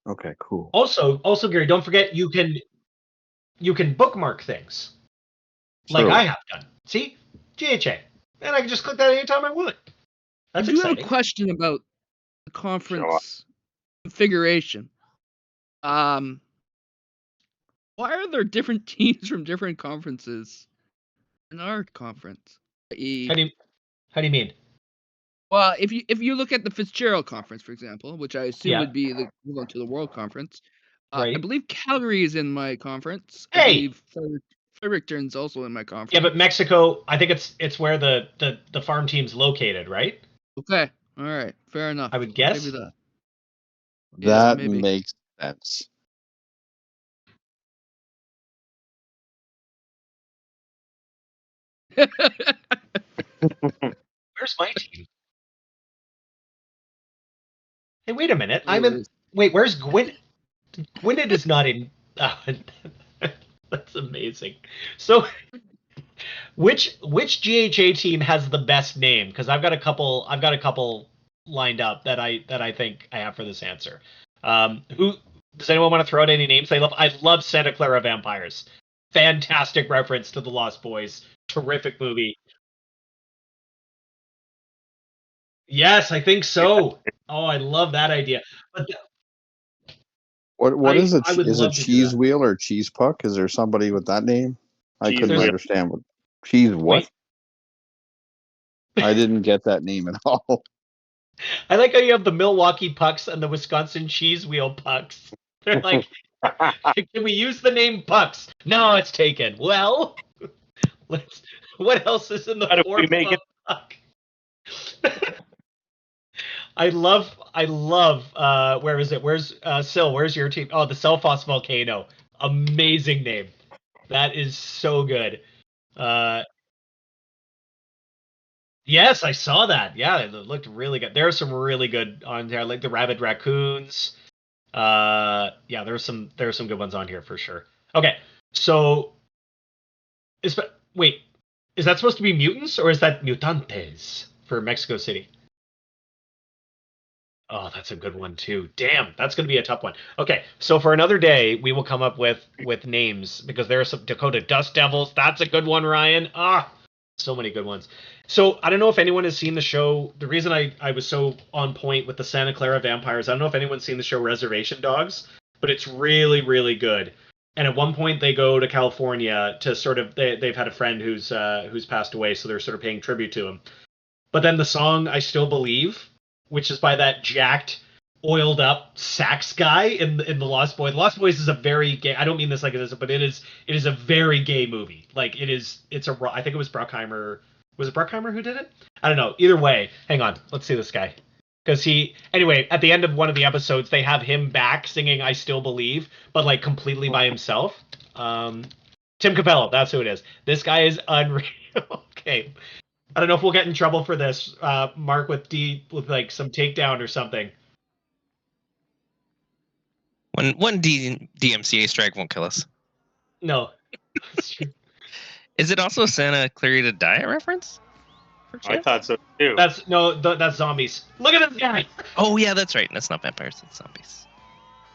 Okay, cool. Also, Gary, don't forget you can bookmark things like So- I have done. See, GHA, and I can just click that anytime I want. That's I do exciting. have a question about the conference configuration. Why are there different teams from different conferences in our conference? How do you mean? Well, if you look at the Fitzgerald conference, for example, which I assume Yeah. would be the equivalent to the World Conference, I Right. believe Calgary is in my conference. I Hey! believe Fredericton's also in my conference. Yeah, but Mexico, I think it's where the farm team's located, right? Okay, all right, fair enough. I would guess. Maybe that. That maybe. makes sense. Where's my team? Hey, wait a minute. I'm in. Wait, where's Gwyn? Gwynedd is not in. That's amazing. So, which GHA team has the best name? Because I've got a couple lined up that I think I have for this answer. Who does anyone want to throw out any names? I love Santa Clara Vampires. Fantastic reference to the Lost Boys. Terrific movie. Yes, I think so. Oh, I love that idea. But What is it? I would Is love it to do cheese that. wheel or cheese puck? Is there somebody with that name? I Cheese couldn't wheel. understand what cheese what? Wait. I didn't get that name at all. I like how you have the Milwaukee Pucks and the Wisconsin Cheese Wheel Pucks. They're like, can we use the name Pucks? No, it's taken. Well, let's. What else is in the How do we form make of it? Puck? I love. Where is it? Where's Sil? Where's your team? Oh, the Selfoss Volcano. Amazing name. That is so good. Yes, I saw that. Yeah, it looked really good. There are some really good on there, like the Rabid Raccoons. Yeah, there's some good ones on here for sure. Okay, so wait, Is that supposed to be mutants, or is that mutantes for Mexico City? Oh, that's a good one too. Damn, that's going to be a tough one. Okay, so for another day, we will come up with names because there are some Dakota Dust Devils. That's a good one, Ryan. So many good ones. So I don't know if anyone has seen the show. The reason I was so on point with the Santa Clara Vampires, I don't know if anyone's seen the show Reservation Dogs, but it's really, really good. And at one point they go to California to sort of they've had a friend who's passed away, so they're sort of paying tribute to him. But then the song "I Still Believe," which is by that jacked, oiled up sax guy in the Lost Boys. Lost Boys is a very gay. I don't mean this like it is, but it is a very gay movie. Like it is. It's a. I think it was Bruckheimer. Was it Bruckheimer who did it? I don't know. Either way, hang on. Let's see this guy. Because anyway, at the end of one of the episodes, they have him back singing "I Still Believe," but like completely by himself. Tim Capello, that's who it is. This guy is unreal. Okay. I don't know if we'll get in trouble for this, Mark, with like some takedown or something. One DMCA strike won't kill us. No. Is it also Santa Clarita Diet reference? I thought so too. That's zombies. Look at this guy. Oh yeah, that's right. That's not vampires. That's zombies.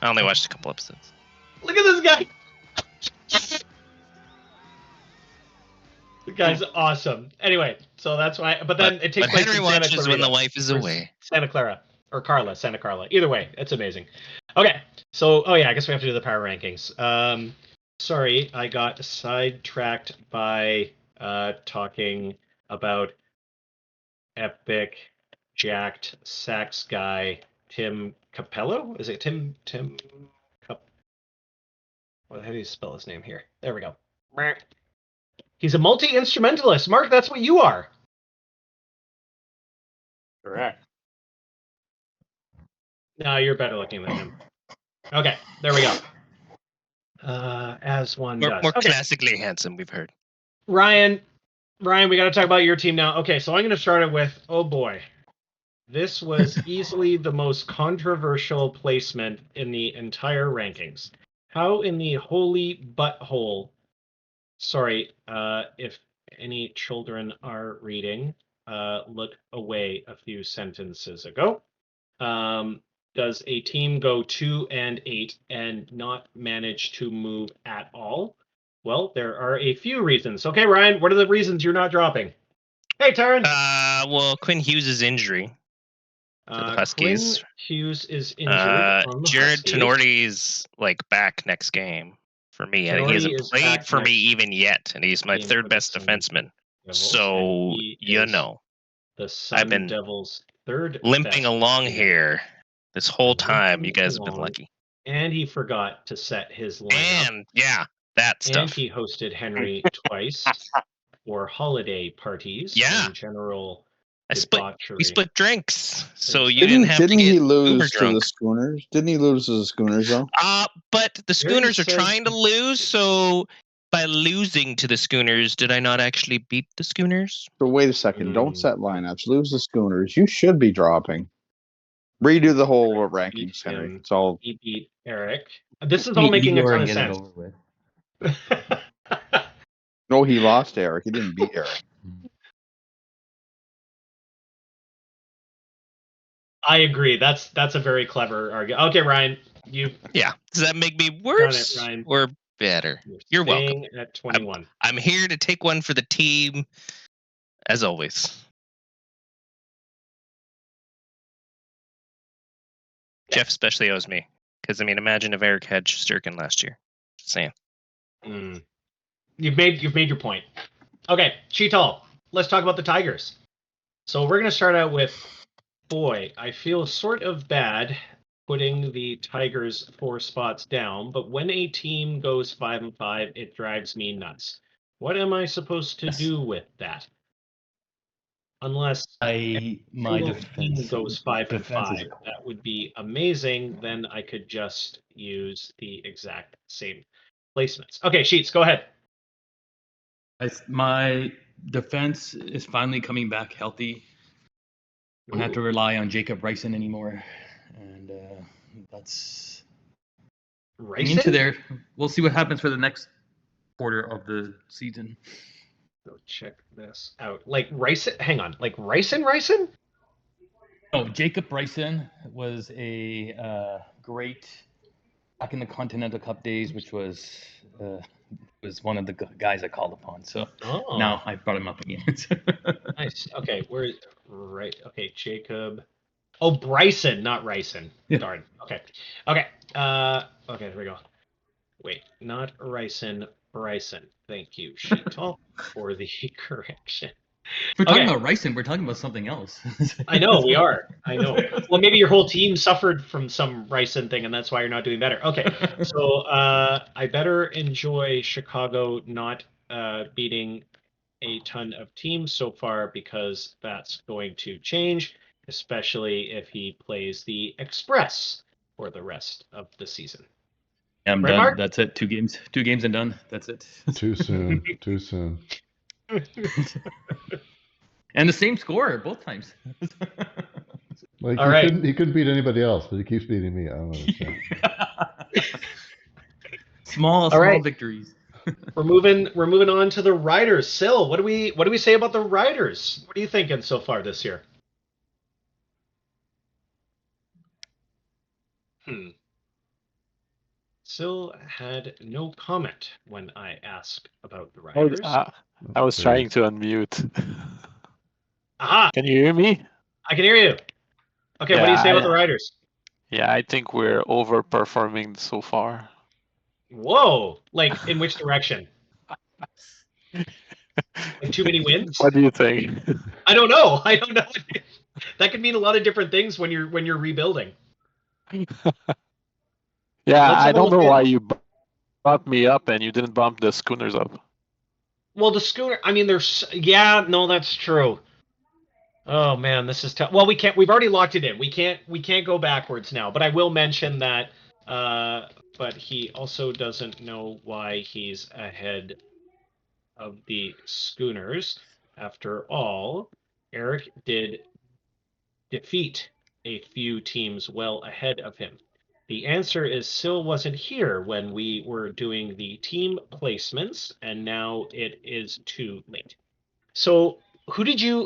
I only watched a couple episodes. Look at this guy. The guy's awesome. Anyway, so that's why. But then it takes place Henry in Santa watches Clarita, when the wife is away. Santa Clara or Santa Carla. Either way, it's amazing. Okay, so I guess we have to do the power rankings. Sorry, I got sidetracked by talking about epic jacked sax guy Tim Capello. Is it Tim? How do you spell his name here? There we go. He's a multi-instrumentalist. Mark, that's what you are. Correct. No, you're better looking than him. Okay, there we go. As one does. More classically handsome, we've heard. Ryan, we got to talk about your team now. Okay, so I'm going to start it with, oh boy. This was easily the most controversial placement in the entire rankings. How in the holy butthole, sorry, if any children are reading, look away a few sentences ago. Does a team go 2-8 and not manage to move at all? Well, there are a few reasons. Okay, Ryan, what are the reasons you're not dropping? Hey, Taryn. Well, Quinn Hughes' injury for the Huskies. Quinn Hughes is injured on the Jared Huskies. Tenorti's back next game for me. And he hasn't played for me even yet, and he's my third best defenseman. So the Sun I've been Devils' third limping along here this whole time. You guys have been lucky. And he forgot to set his lineup. And that stuff. And he hosted Henry twice for holiday parties. Yeah. In general. We split drinks, so you didn't have to get he lose uber to drunk. the Schooners? Didn't he lose to the Schooners though? But the Schooners are trying to lose, so by losing to the Schooners, did I not actually beat the Schooners? But wait a second, don't set lineups. Lose the Schooners. You should be dropping. Redo the whole rankings, Henry. It's all. He beat Eric. This is all making a ton of sense. No, he lost Eric. He didn't beat Eric. I agree. That's a very clever argument. Okay, Ryan, you. Yeah. Does that make me worse or better? You're welcome. At 21. I'm here to take one for the team, as always. Jeff especially owes me because imagine if Eric had Shesterkin last year. Just saying. You've made your point. Okay, Sheetal, let's talk about the Tigers. So we're going to start out with. Boy, I feel sort of bad putting the Tigers 4 spots down, but when a team goes 5-5, it drives me nuts. What am I supposed to do with that? Unless my team goes 5-5, that would be amazing. Then I could just use the exact same placements. Okay, Sheets, go ahead. My defense is finally coming back healthy. Don't have to rely on Jacob Ryson anymore, and that's into there. We'll see what happens for the next quarter of the season. Go check this out. Like Ryson, hang on. Like Ryson? Oh, Jacob Bryson was a great back in the Continental Cup days, which was one of the guys I called upon. So now I brought him up again. Nice. Okay, we're right. Okay, Jacob. Oh, Bryson, not Ryson. Yeah. Darn. Okay. Okay. Okay, there we go. Wait, not Ryson, Bryson. Thank you, Sheetal, for the correction. We're talking about Ryson. We're talking about something else. I know, we are. I know. Well, maybe your whole team suffered from some Ryson thing, and that's why you're not doing better. Okay, so I better enjoy Chicago not beating a ton of teams so far, because that's going to change, especially if he plays the Express for the rest of the season. I'm Right, done. Mark? That's it. 2 games. 2 games and done. That's it. Too soon. Too soon. And the same score both times. Like All right. he couldn't beat anybody else, but he keeps beating me. I don't understand. small right. victories. We're moving on to the Riders. Sil, what do we say about the Riders? What are you thinking so far this year? Sil had no comment when I asked about the Riders. I was trying to unmute. Aha! Can you hear me? I can hear you. Okay, what do you say about the Riders? Yeah, I think we're overperforming so far. Whoa! Like, in which direction? Like too many wins? What do you think? I don't know. That could mean a lot of different things when you're rebuilding. Yeah, I don't know why you bumped me up and you didn't bump the Schooners up. Well, the Schooner, I mean, that's true. Oh man, this is tough. Well, we've already locked it in. We can't go backwards now, but I will mention that but he also doesn't know why he's ahead of the Schooners. After all, Eric did defeat a few teams well ahead of him. The answer is Sil wasn't here when we were doing the team placements, and now it is too late. So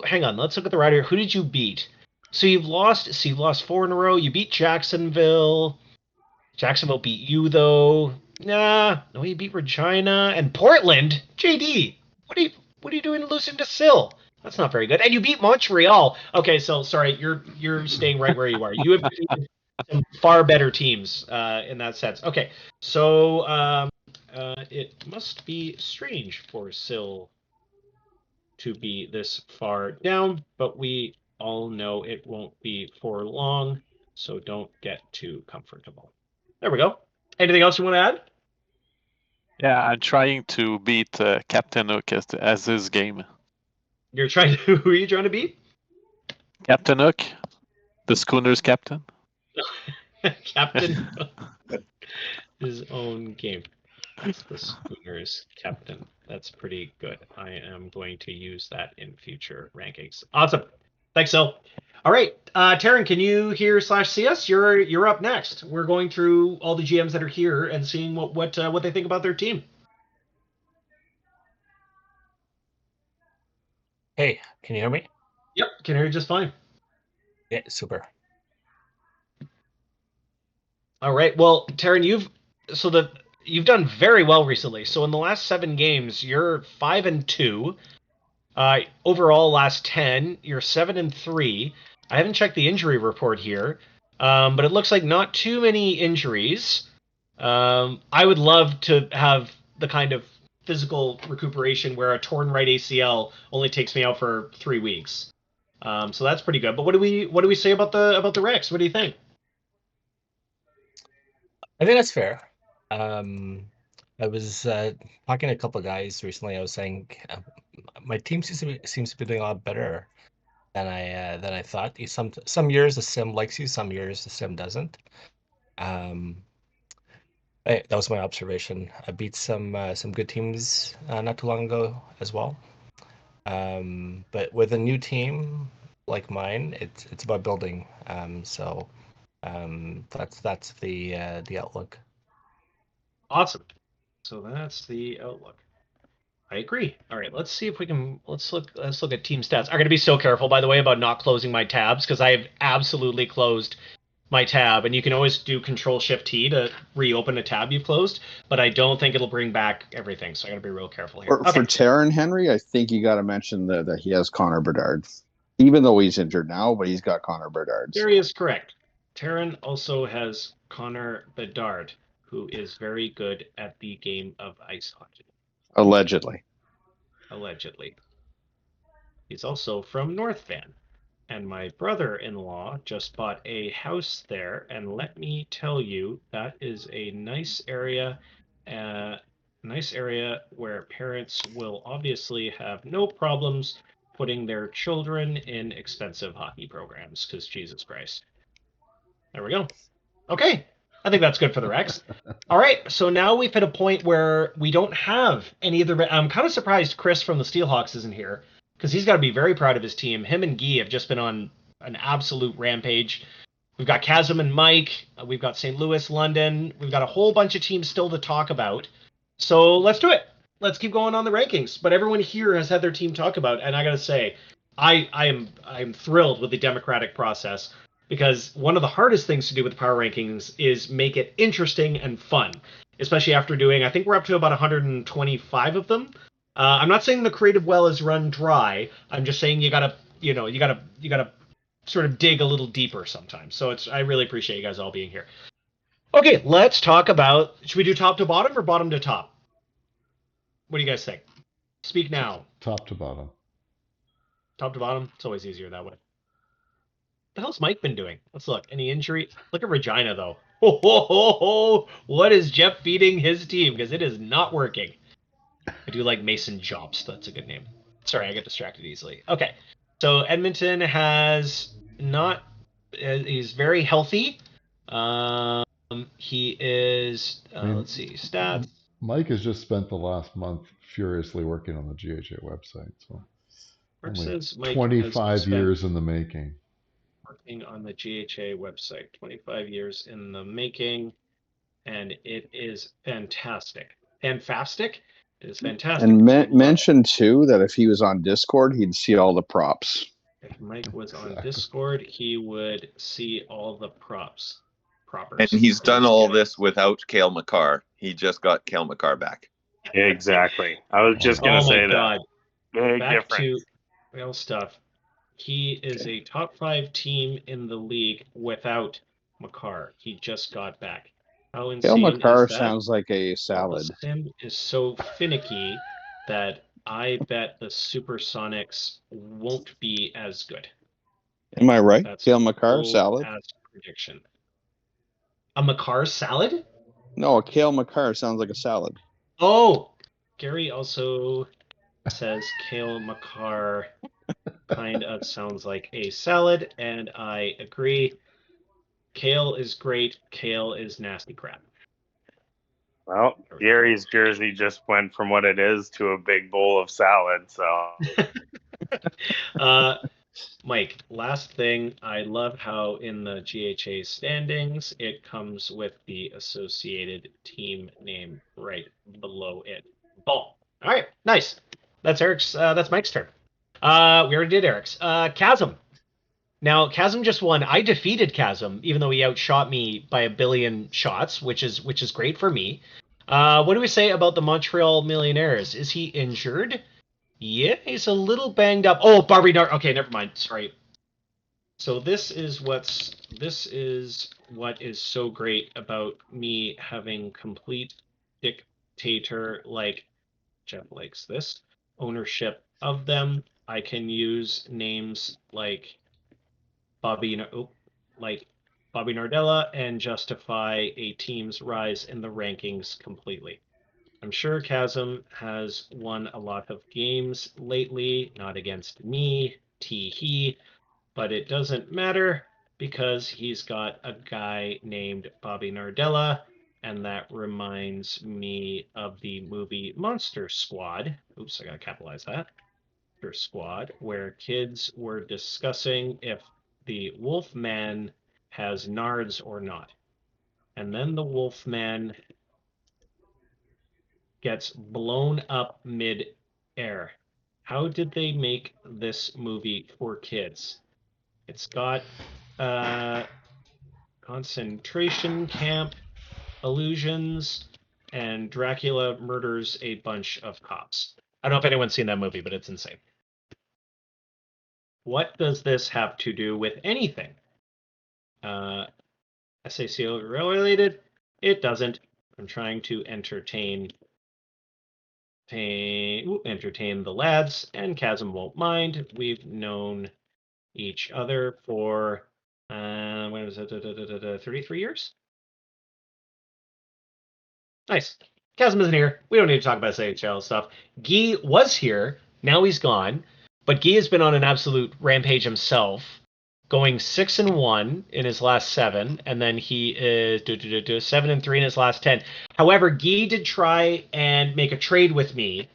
hang on, let's look at the rider. Who did you beat? So you've lost 4 in a row. You beat Jacksonville. Jacksonville beat you, though. No, you beat Regina and Portland. JD, what are you doing losing to Sil? That's not very good. And you beat Montreal. Okay, so sorry, you're staying right where you are. You have beaten some far better teams in that sense. Okay, so it must be strange for Sil to be this far down, but we all know it won't be for long, so don't get too comfortable. There we go. Anything else you want to add? Yeah, I'm trying to beat Captain Hook as his game. Who are you trying to beat? Captain Hook, the Schooner's captain. Captain his own game. That's the Schooner's captain. That's pretty good. I am going to use that in future rankings. Awesome. Thanks, Sil. All right, Taryn, can you hear /see us? You're up next. We're going through all the GMs that are here and seeing what they think about their team. Hey, can you hear me? Yep, can hear you just fine. Yeah, super. All right. Well, Taryn, you've done very well recently. So in the last 7 games, you're 5-2. Overall, last 10, you're 7-3. I haven't checked the injury report here, but it looks like not too many injuries. I would love to have the kind of physical recuperation where a torn right ACL only takes me out for 3 weeks. So that's pretty good. But what do we say about the Rex? What do you think? I think that's fair. I was talking to a couple of guys recently. I was saying my team seems to be doing a lot better than I thought. Some years the sim likes you, some years the sim doesn't. That was my observation. I beat some good teams not too long ago as well. But with a new team like mine, it's about building. So that's the outlook. Awesome. So that's the outlook. I agree. All right, let's see if we can. Let's look at team stats. I'm going to be so careful, by the way, about not closing my tabs because I have absolutely closed my tab, and you can always do Control-Shift-T to reopen a tab you've closed, but I don't think it'll bring back everything, so I got to be real careful here. For Taryn Henry, I think you got to mention that he has Connor Bedard, even though he's injured now, but he's got Connor Bedard. Gary is correct. Taryn also has Connor Bedard, who is very good at the game of ice hockey. Allegedly. He's also from North Van, and my brother-in-law just bought a house there, and let me tell you, that is a nice area where parents will obviously have no problems putting their children in expensive hockey programs, because Jesus Christ. There we go. Okay, I think that's good for the Rex. All right, so now we've hit a point where we don't have any of the... I'm kind of surprised Chris from the Steelhawks isn't here, because he's got to be very proud of his team. Him and Guy have just been on an absolute rampage. We've got Chasm and Mike. We've got St. Louis, London. We've got a whole bunch of teams still to talk about. So let's do it. Let's keep going on the rankings. But everyone here has had their team talk about, and I got to say, I am thrilled with the democratic process, because one of the hardest things to do with the power rankings is make it interesting and fun, especially after doing, I think we're up to about 125 of them. I'm not saying the creative well is run dry. I'm just saying you gotta sort of dig a little deeper sometimes. So I really appreciate you guys all being here. Okay, let's talk about, should we do top to bottom or bottom to top? What do you guys think? Speak now. Top to bottom. Top to bottom? It's always easier that way. What the hell's Mike been doing? Let's look. Any injury? Look at Regina, though. What is Jeff feeding his team? Because it is not working. I do like Mason Jobst. That's a good name. Sorry, I get distracted easily. Okay. So Edmonton has not... he's very healthy. He is... let's see. Stats. Mike has just spent the last month furiously working on the GHA website. So only 25 years in the making. Working on the GHA website. 25 years in the making. And it is fantastic. Fantastic? It is fantastic. And mention, too, that if he was on Discord, he'd see all the props. If Mike was on Discord, he would see all the props. And he's done all this without Cale Makar. He just got Cale Makar back. Exactly. I was just going to say that. Big Back difference. to real stuff. He is a top 5 team in the league without Makar. He just got back. How insane Cale Makar is that? sounds like a salad. The sim is so finicky that I bet the Supersonics won't be as good. Am I right? That's Cale Makar, bold salad? as prediction. A Makar salad? No, a Cale Makar sounds like a salad. Oh! Gary also says Cale Makar kind of sounds like a salad, and I agree. Kale is great. Kale is nasty crap. Well, Gary's jersey just went from what it is to a big bowl of salad, so. Mike, last thing, I love how in the GHA standings, it comes with the associated team name right below it. Ball. All right, nice. That's Mike's turn. We already did Eric's. Chasm. Now, Chasm just won. I defeated Chasm, even though he outshot me by 1 billion shots, which is great for me. What do we say about the Montreal Millionaires? Is he injured? Yeah, he's a little banged up. Oh, Barbie Nard. Okay, never mind. Sorry. So this is what is so great about me having complete dictator, like Jeff likes this, ownership of them. I can use names like Bobby Nardella and justify a team's rise in the rankings completely. I'm sure Chasm has won a lot of games lately, not against me, tee-hee, but it doesn't matter because he's got a guy named Bobby Nardella, and that reminds me of the movie Monster Squad. Oops, I gotta capitalize that. Monster Squad, where kids were discussing if the Wolfman has nards or not. And then the Wolfman gets blown up mid Air. How did they make this movie for kids? It's got concentration camp illusions, and Dracula murders a bunch of cops. I don't know if anyone's seen that movie, but it's insane. What does this have to do with anything? SICHL related? It doesn't. I'm trying to entertain the lads, and Chasm won't mind. We've known each other for 33 years. Nice. Chasm isn't here. We don't need to talk about SICHL stuff. Guy was here. Now he's gone. But Guy has been on an absolute rampage himself, going 6-1 in his last 7, and then he is 7-3 in his last 10. However, Guy did try and make a trade with me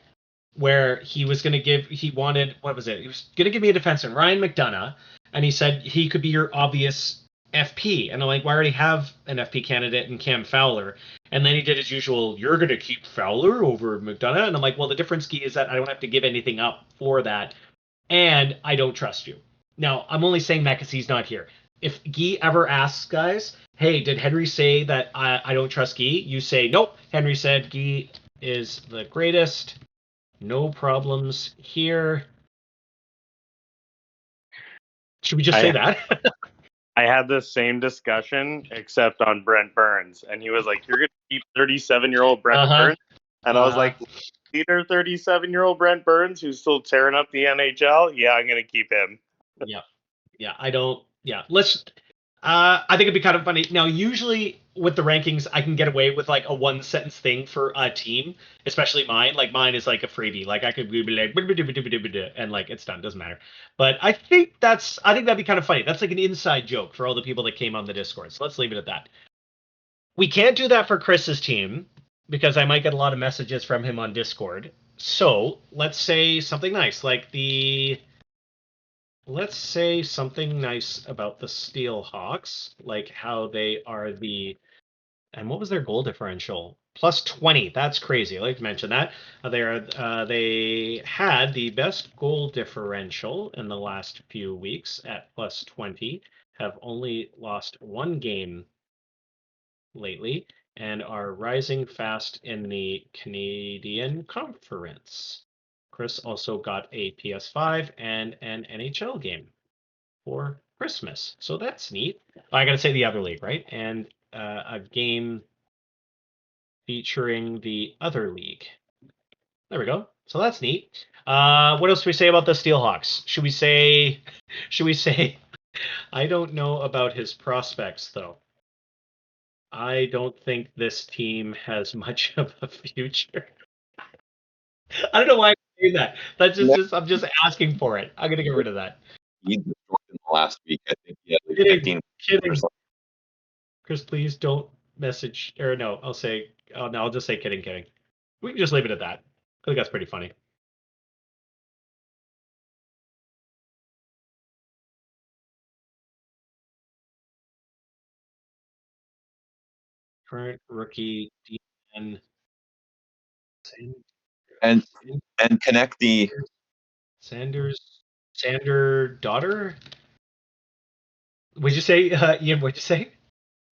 where he was going to give, he wanted, what was it? He was going to give me a defenseman, Ryan McDonough, and he said he could be your obvious FP. And I'm like, well, I already have an FP candidate in Cam Fowler. And then he did his usual, you're going to keep Fowler over McDonough? And I'm like, well, the difference, Guy, is that I don't have to give anything up for that. And I don't trust you. Now, I'm only saying that because he's not here. If Guy ever asks, guys, hey, did Henry say that I don't trust Guy? You say, nope. Henry said Guy is the greatest. No problems here. Should we just say that? I had the same discussion, except on Brent Burns. And he was like, you're going to keep 37-year-old Brent Burns? And I was like, leader 37-year-old Brent Burns, who's still tearing up the NHL? Yeah, I'm going to keep him. Yeah, I don't. Yeah, let's. I think it'd be kind of funny. Now, usually with the rankings, I can get away with like a 1-sentence thing for a team, especially mine. Like mine is like a freebie. Like I could be like, and like it's done. Doesn't matter. But I think that'd be kind of funny. That's like an inside joke for all the people that came on the Discord. So let's leave it at that. We can't do that for Chris's team because I might get a lot of messages from him on Discord. So let's say something nice, like let's say something nice about the Steelhawks, like how they are and what was their goal differential? +20. That's crazy. I'd like to mention that. They had the best goal differential in the last few weeks at +20, have only lost 1 game lately, and are rising fast in the Canadian Conference. Chris also got a PS5 and an NHL game for Christmas. So that's neat. I got to say the other league, right? And a game featuring the other league. There we go. So that's neat. What else do we say about the Steelhawks? Should we say I don't know about his prospects though. I don't think this team has much of a future. I don't know why I'm saying that. That's just I'm just asking for it. I'm gonna get rid of that. He destroyed in the last week. I think he had like 15 kidding. Chris, please don't message or no. I'll just say kidding. We can just leave it at that. I think that's pretty funny. Current rookie DN and connect the Sander daughter. Would you say, Ian? What'd you say?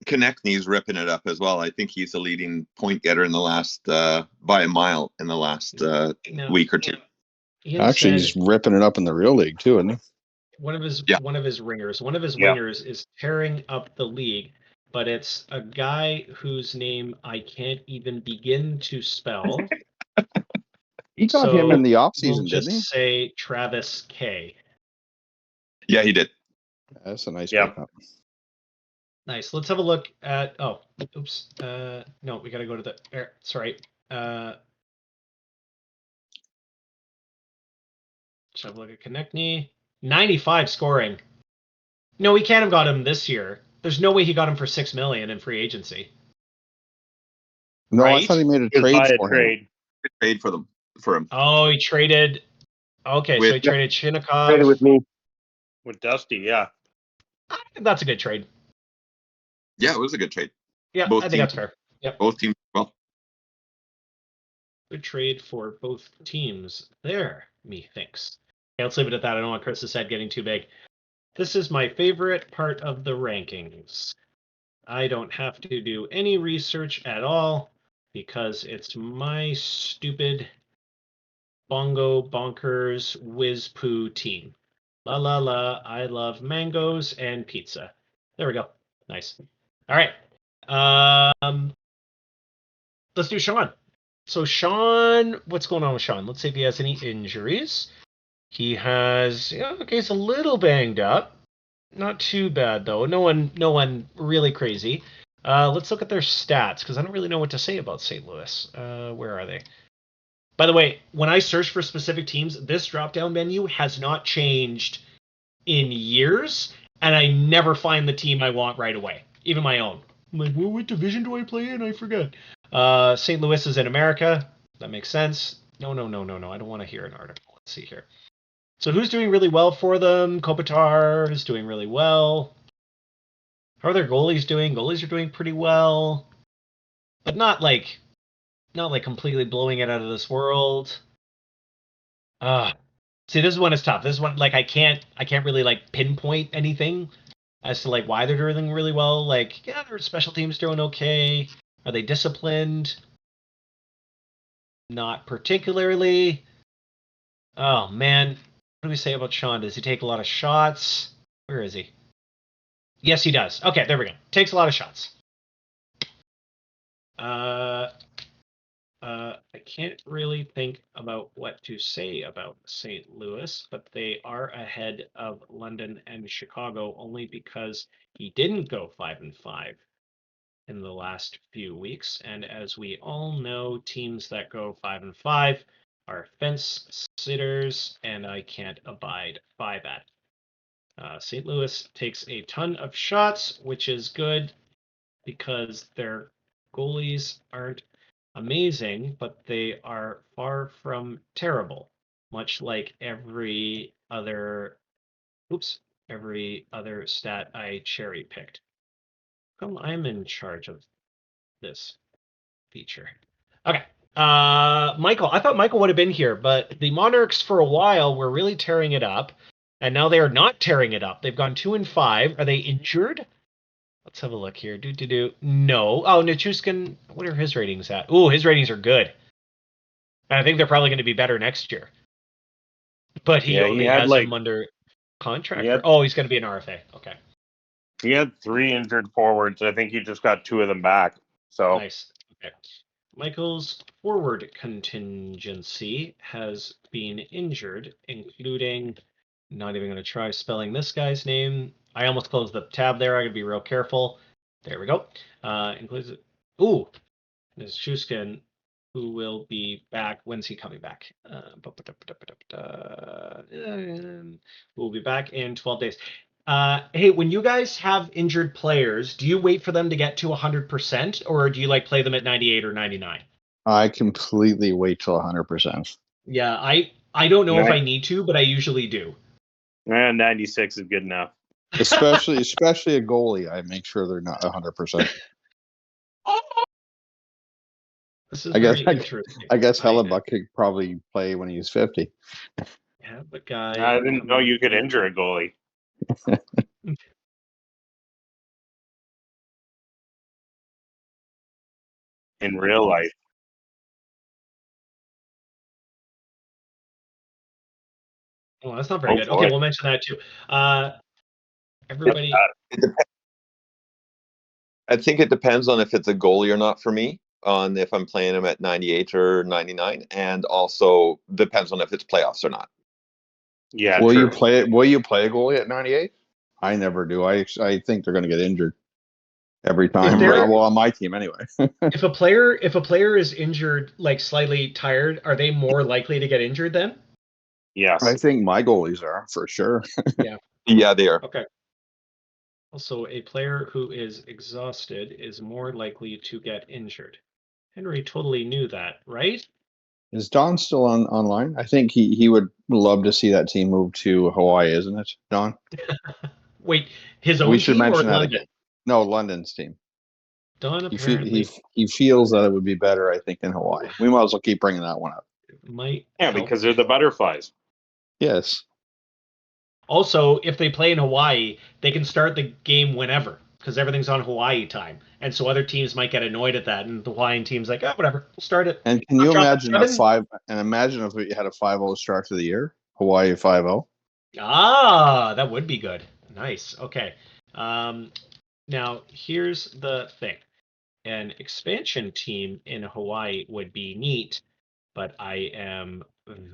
Konechny's ripping it up as well. I think he's the leading point getter in the last by a mile in the last week or two. Actually, he's ripping it up in the real league too, isn't he? One of his wingers is tearing up the league, but it's a guy whose name I can't even begin to spell. He got him in the offseason, didn't he? Just say Travis K. Yeah, he did. That's a nice pickup. Nice. Let's have a look at. Oh, oops. No, we got to go to the. Sorry. Let's have a look at Konechny. 95 scoring. No, we can't have got him this year. There's no way he got him for $6 million in free agency. No, right? I thought he made a trade for him. Trade for him. Oh, he traded. Okay, so he traded Shinnikov. Traded with me. With Dusty, yeah. That's a good trade. Yeah, it was a good trade. Yeah, I think that's fair. Yep. Both teams well. Good trade for both teams there, methinks. Okay, let's leave it at that. I don't want Chris's head getting too big. This is my favorite part of the rankings. I don't have to do any research at all because it's my stupid bongo bonkers whiz poo team. La la la, I love mangoes and pizza. There we go. Nice. All right. Let's do Sean. So Sean, what's going on with Sean? Let's see if he has any injuries. He has, okay, he's a little banged up. Not too bad though. No one really crazy. Let's look at their stats because I don't really know what to say about St. Louis. Where are they? By the way, when I search for specific teams, this drop-down menu has not changed in years, and I never find the team I want right away, even my own. I'm like, well, what division do I play in? I forget. St. Louis is in America. That makes sense. No. I don't want to hear an article. Let's see here. So who's doing really well for them? Kopitar is doing really well. How are their goalies doing? Goalies are doing pretty well, but not like completely blowing it out of this world. See, this is when it's tough. This is when I can't really pinpoint anything as to why they're doing really well. Their special teams doing okay. Are they disciplined? Not particularly. Oh man, what do we say about Sean? Does he take a lot of shots? Where is he? Yes, he does. Okay, there we go. Takes a lot of shots. I can't really think about what to say about St. Louis, but they are ahead of London and Chicago only because he didn't go 5-5 in the last few weeks. And as we all know, teams that go 5-5 are fence sitters, and I can't abide by that. St. Louis takes a ton of shots, which is good because their goalies aren't amazing, but they are far from terrible, much like every other stat I cherry picked. Come, I'm in charge of this feature. Okay. Michael, I thought Michael would have been here, but the Monarchs for a while were really tearing it up, and now they are not tearing it up. They've gone 2-5. Are they injured? Let's have a look here. No. Oh, Nichushkin, what are his ratings at? Ooh, his ratings are good. And I think they're probably going to be better next year. But he only has him under contract. He's going to be an RFA. Okay. He had 3 injured forwards. I think he just got 2 of them back. So nice. Okay. Michael's forward contingency has been injured, including, not even going to try spelling this guy's name. I almost closed the tab there. I got to be real careful. There we go. Includes Nichushkin, who will be back. When's he coming back? We'll be back in 12 days. Hey, when you guys have injured players, do you wait for them to get to 100%, or do you play them at 98 or 99? I completely wait till 100%. Yeah, I don't know if I need to, but I usually do. 96 is good enough. Especially a goalie, I make sure they're not 100%. I guess Hellebuck could probably play when he's 50. Yeah, but guy, I didn't know you could injure a goalie. In real life. Well, that's not very good. Okay, we'll mention that too. Everybody. I think it depends on if it's a goalie or not for me, on if I'm playing him at 98 or 99, and also depends on if it's playoffs or not. Yeah. Will you play a goalie at 98? I never do. I think they're going to get injured every time. Well, on my team anyway. If a player is injured, slightly tired, are they more likely to get injured then? Yes. I think my goalies are for sure. Yeah. Yeah, they are. Okay. Also, a player who is exhausted is more likely to get injured. Henry totally knew that, right? Is Don still online? I think he would love to see that team move to Hawaii, isn't it, Don? Wait, his own team or London? No, London's team. Don He apparently feels that it would be better, I think, in Hawaii. We might as well keep bringing that one up. might Yeah, help. because they're the butterflies. Yes. Also, if they play in Hawaii, they can start the game whenever because everything's on Hawaii time. And so other teams might get annoyed at that, and the Hawaiian team's like, oh, whatever, we'll start it. And can you imagine imagine if we had a 5-0 start to the year? Hawaii 5-0. Ah, that would be good. Nice. Okay. Now, here's the thing. An expansion team in Hawaii would be neat, but I am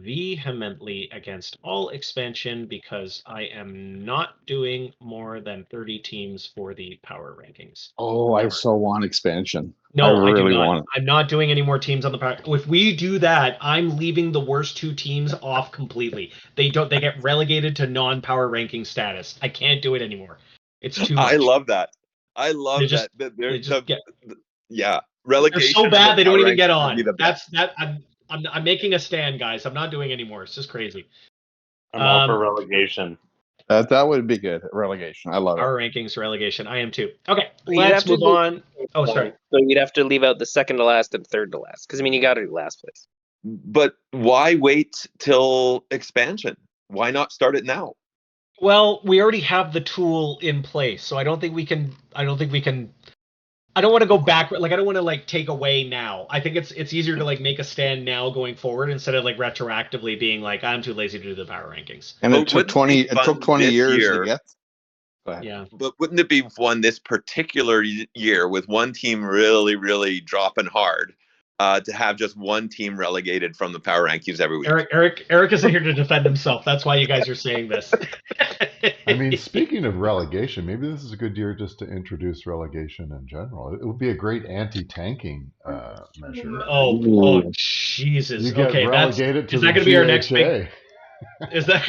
vehemently against all expansion because I am not doing more than 30 teams for the power rankings. Oh, I so want expansion. No, I really do not. want it. I'm not doing any more teams on the power. If we do that, I'm leaving the worst 2 teams off completely. They get relegated to non-power ranking status. I can't do it anymore. It's too much. I love that. I love that. Yeah, relegation. They're so bad they don't even get on. That's I'm making a stand, guys. I'm not doing anymore. It's just crazy. I'm all for relegation. That would be good. Relegation. I love Power rankings relegation. I am too. Okay, let's move on. Oh, sorry. So you'd have to leave out the second to last and third to last, because I mean you got to do last place. But why wait till expansion? Why not start it now? Well, we already have the tool in place, so I don't think we can. I don't want to go back. Like, I don't want to take away now. I think it's easier to make a stand now going forward instead of retroactively being like, I'm too lazy to do the power rankings. And it took 20 years to get. Go ahead. Yeah. But wouldn't it be fun this particular year with one team really, really dropping hard to have just one team relegated from the power rankings every week? Eric isn't here to defend himself. That's why you guys are saying this. I mean, speaking of relegation, maybe this is a good year just to introduce relegation in general. It would be a great anti-tanking measure. Oh, Jesus! You get relegated to is that going to be our next big? Is that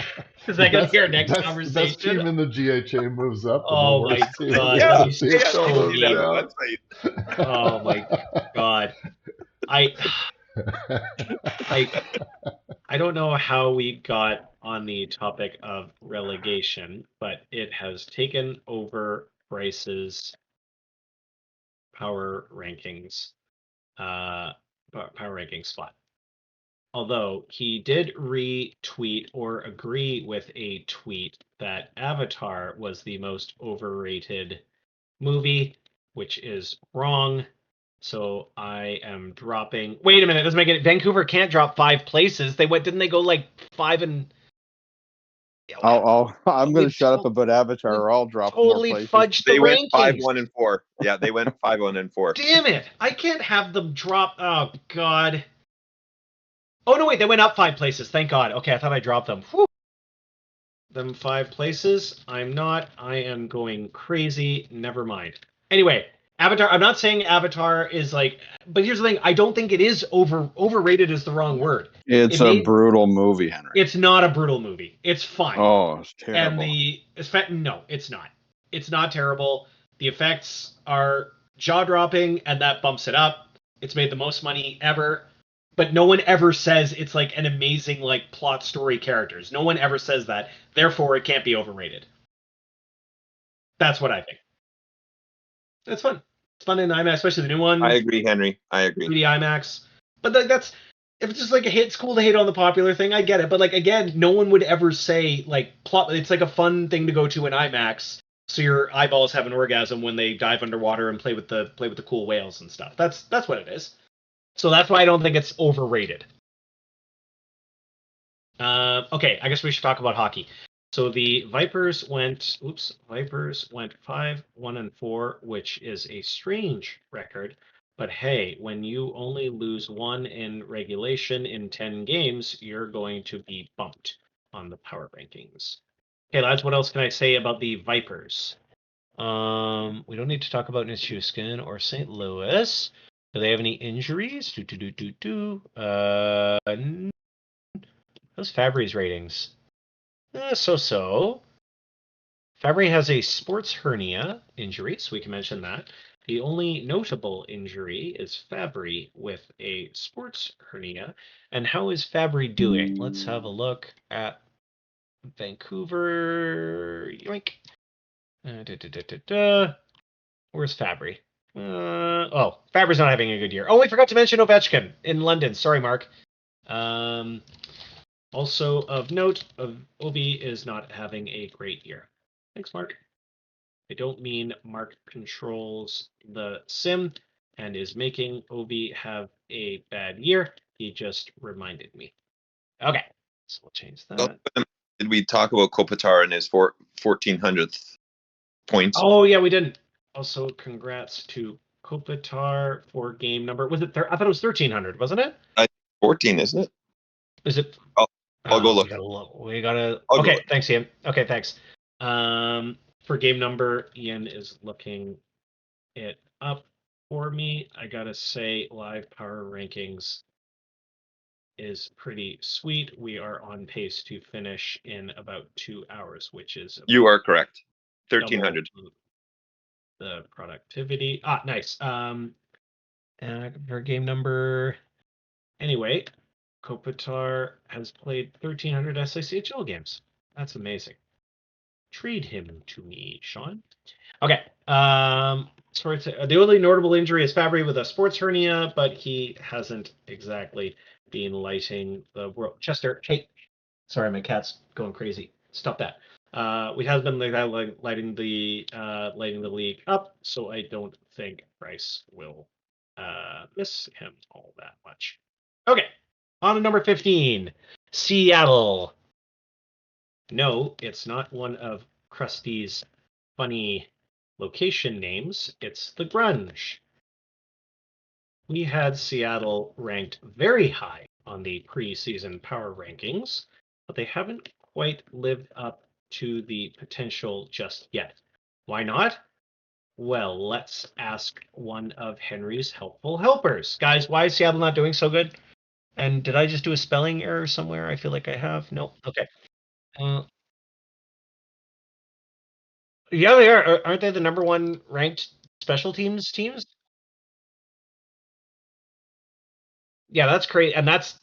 going to be our next conversation? The best team in the GHA moves up. Oh my God! Yeah, so mean. Oh my God! I don't know how we got on the topic of relegation, but it has taken over Bryce's power rankings spot. Although he did retweet or agree with a tweet that Avatar was the most overrated movie, which is wrong. So I am dropping. Wait a minute, doesn't make it. Vancouver can't drop 5 places. Didn't they go 5 and? I'm going to shut up about Avatar, or I'll drop totally more places. Fudged the they went rankings. 5-1-4. Yeah, they went 5-1-4. Damn it! I can't have them drop. Oh God. Oh no, wait, they went up 5 places. Thank God. Okay, I thought I dropped them. Whew. Them 5 places. I'm not. I am going crazy. Never mind. Anyway. Avatar, I'm not saying Avatar is but here's the thing, I don't think it is overrated is the wrong word. It's a brutal movie, Henry. It's not a brutal movie. It's fine. Oh, it's terrible. And no, it's not. It's not terrible. The effects are jaw-dropping, and that bumps it up. It's made the most money ever, but no one ever says it's an amazing plot story characters. No one ever says that. Therefore, it can't be overrated. That's what I think. It's fun. It's fun in IMAX, especially the new one. I agree, Henry. I agree. 3D IMAX. But that's if it's just a hit. It's cool to hate on the popular thing. I get it. But again, no one would ever say plot. It's a fun thing to go to in IMAX, so your eyeballs have an orgasm when they dive underwater and play with the cool whales and stuff. That's what it is. So that's why I don't think it's overrated. Okay, I guess we should talk about hockey. So the Vipers went 5-1-4, which is a strange record. But hey, when you only lose 1 in regulation in 10 games, you're going to be bumped on the power rankings. Okay, lads, what else can I say about the Vipers? We don't need to talk about Nichushkin or St. Louis. Do they have any injuries? How's Fabry's ratings? So. Fabry has a sports hernia injury, so we can mention that. The only notable injury is Fabry with a sports hernia. And how is Fabry doing? Let's have a look at Vancouver. Yoink. Where's Fabry? Fabre's not having a good year. Oh, we forgot to mention Ovechkin in London. Sorry, Mark. Also of note, Ovi is not having a great year. Thanks, Mark. I don't mean Mark controls the sim and is making Ovi have a bad year. He just reminded me. Okay, so we'll change that. Did we talk about Kopitar and his 1400th points? Oh, yeah, we didn't. Also, congrats to Kopitar for game number. Was it? I thought it was 1300, wasn't it? 14, isn't it? Is it? I'll go look. We gotta. I'll okay, go thanks, Ian. Okay, thanks. For game number, Ian is looking it up for me. I gotta say, live power rankings is pretty sweet. We are on pace to finish in about 2 hours, which is You are correct. 1300. The productivity. Nice. For game number, anyway, Kopitar has played 1,300 SICHL games. That's amazing. Trade him to me, Sean. Okay. The only notable injury is Fabry with a sports hernia, but he hasn't exactly been lighting the world. Chester, hey, sorry, my cat's going crazy. Stop that. We have been lighting the league up, so I don't think Bryce will miss him all that much. Okay, on to number 15, Seattle. No, it's not one of Krusty's funny location names. It's the Grunge. We had Seattle ranked very high on the preseason power rankings, but they haven't quite lived up to the potential just yet. Why not? Well, let's ask one of Henry's helpful helpers. Guys, why is Seattle not doing so good? And did I just do a spelling error somewhere? I feel like I have. No. Okay. Yeah, they are. Aren't they the number one ranked special teams? Yeah, that's great. And that's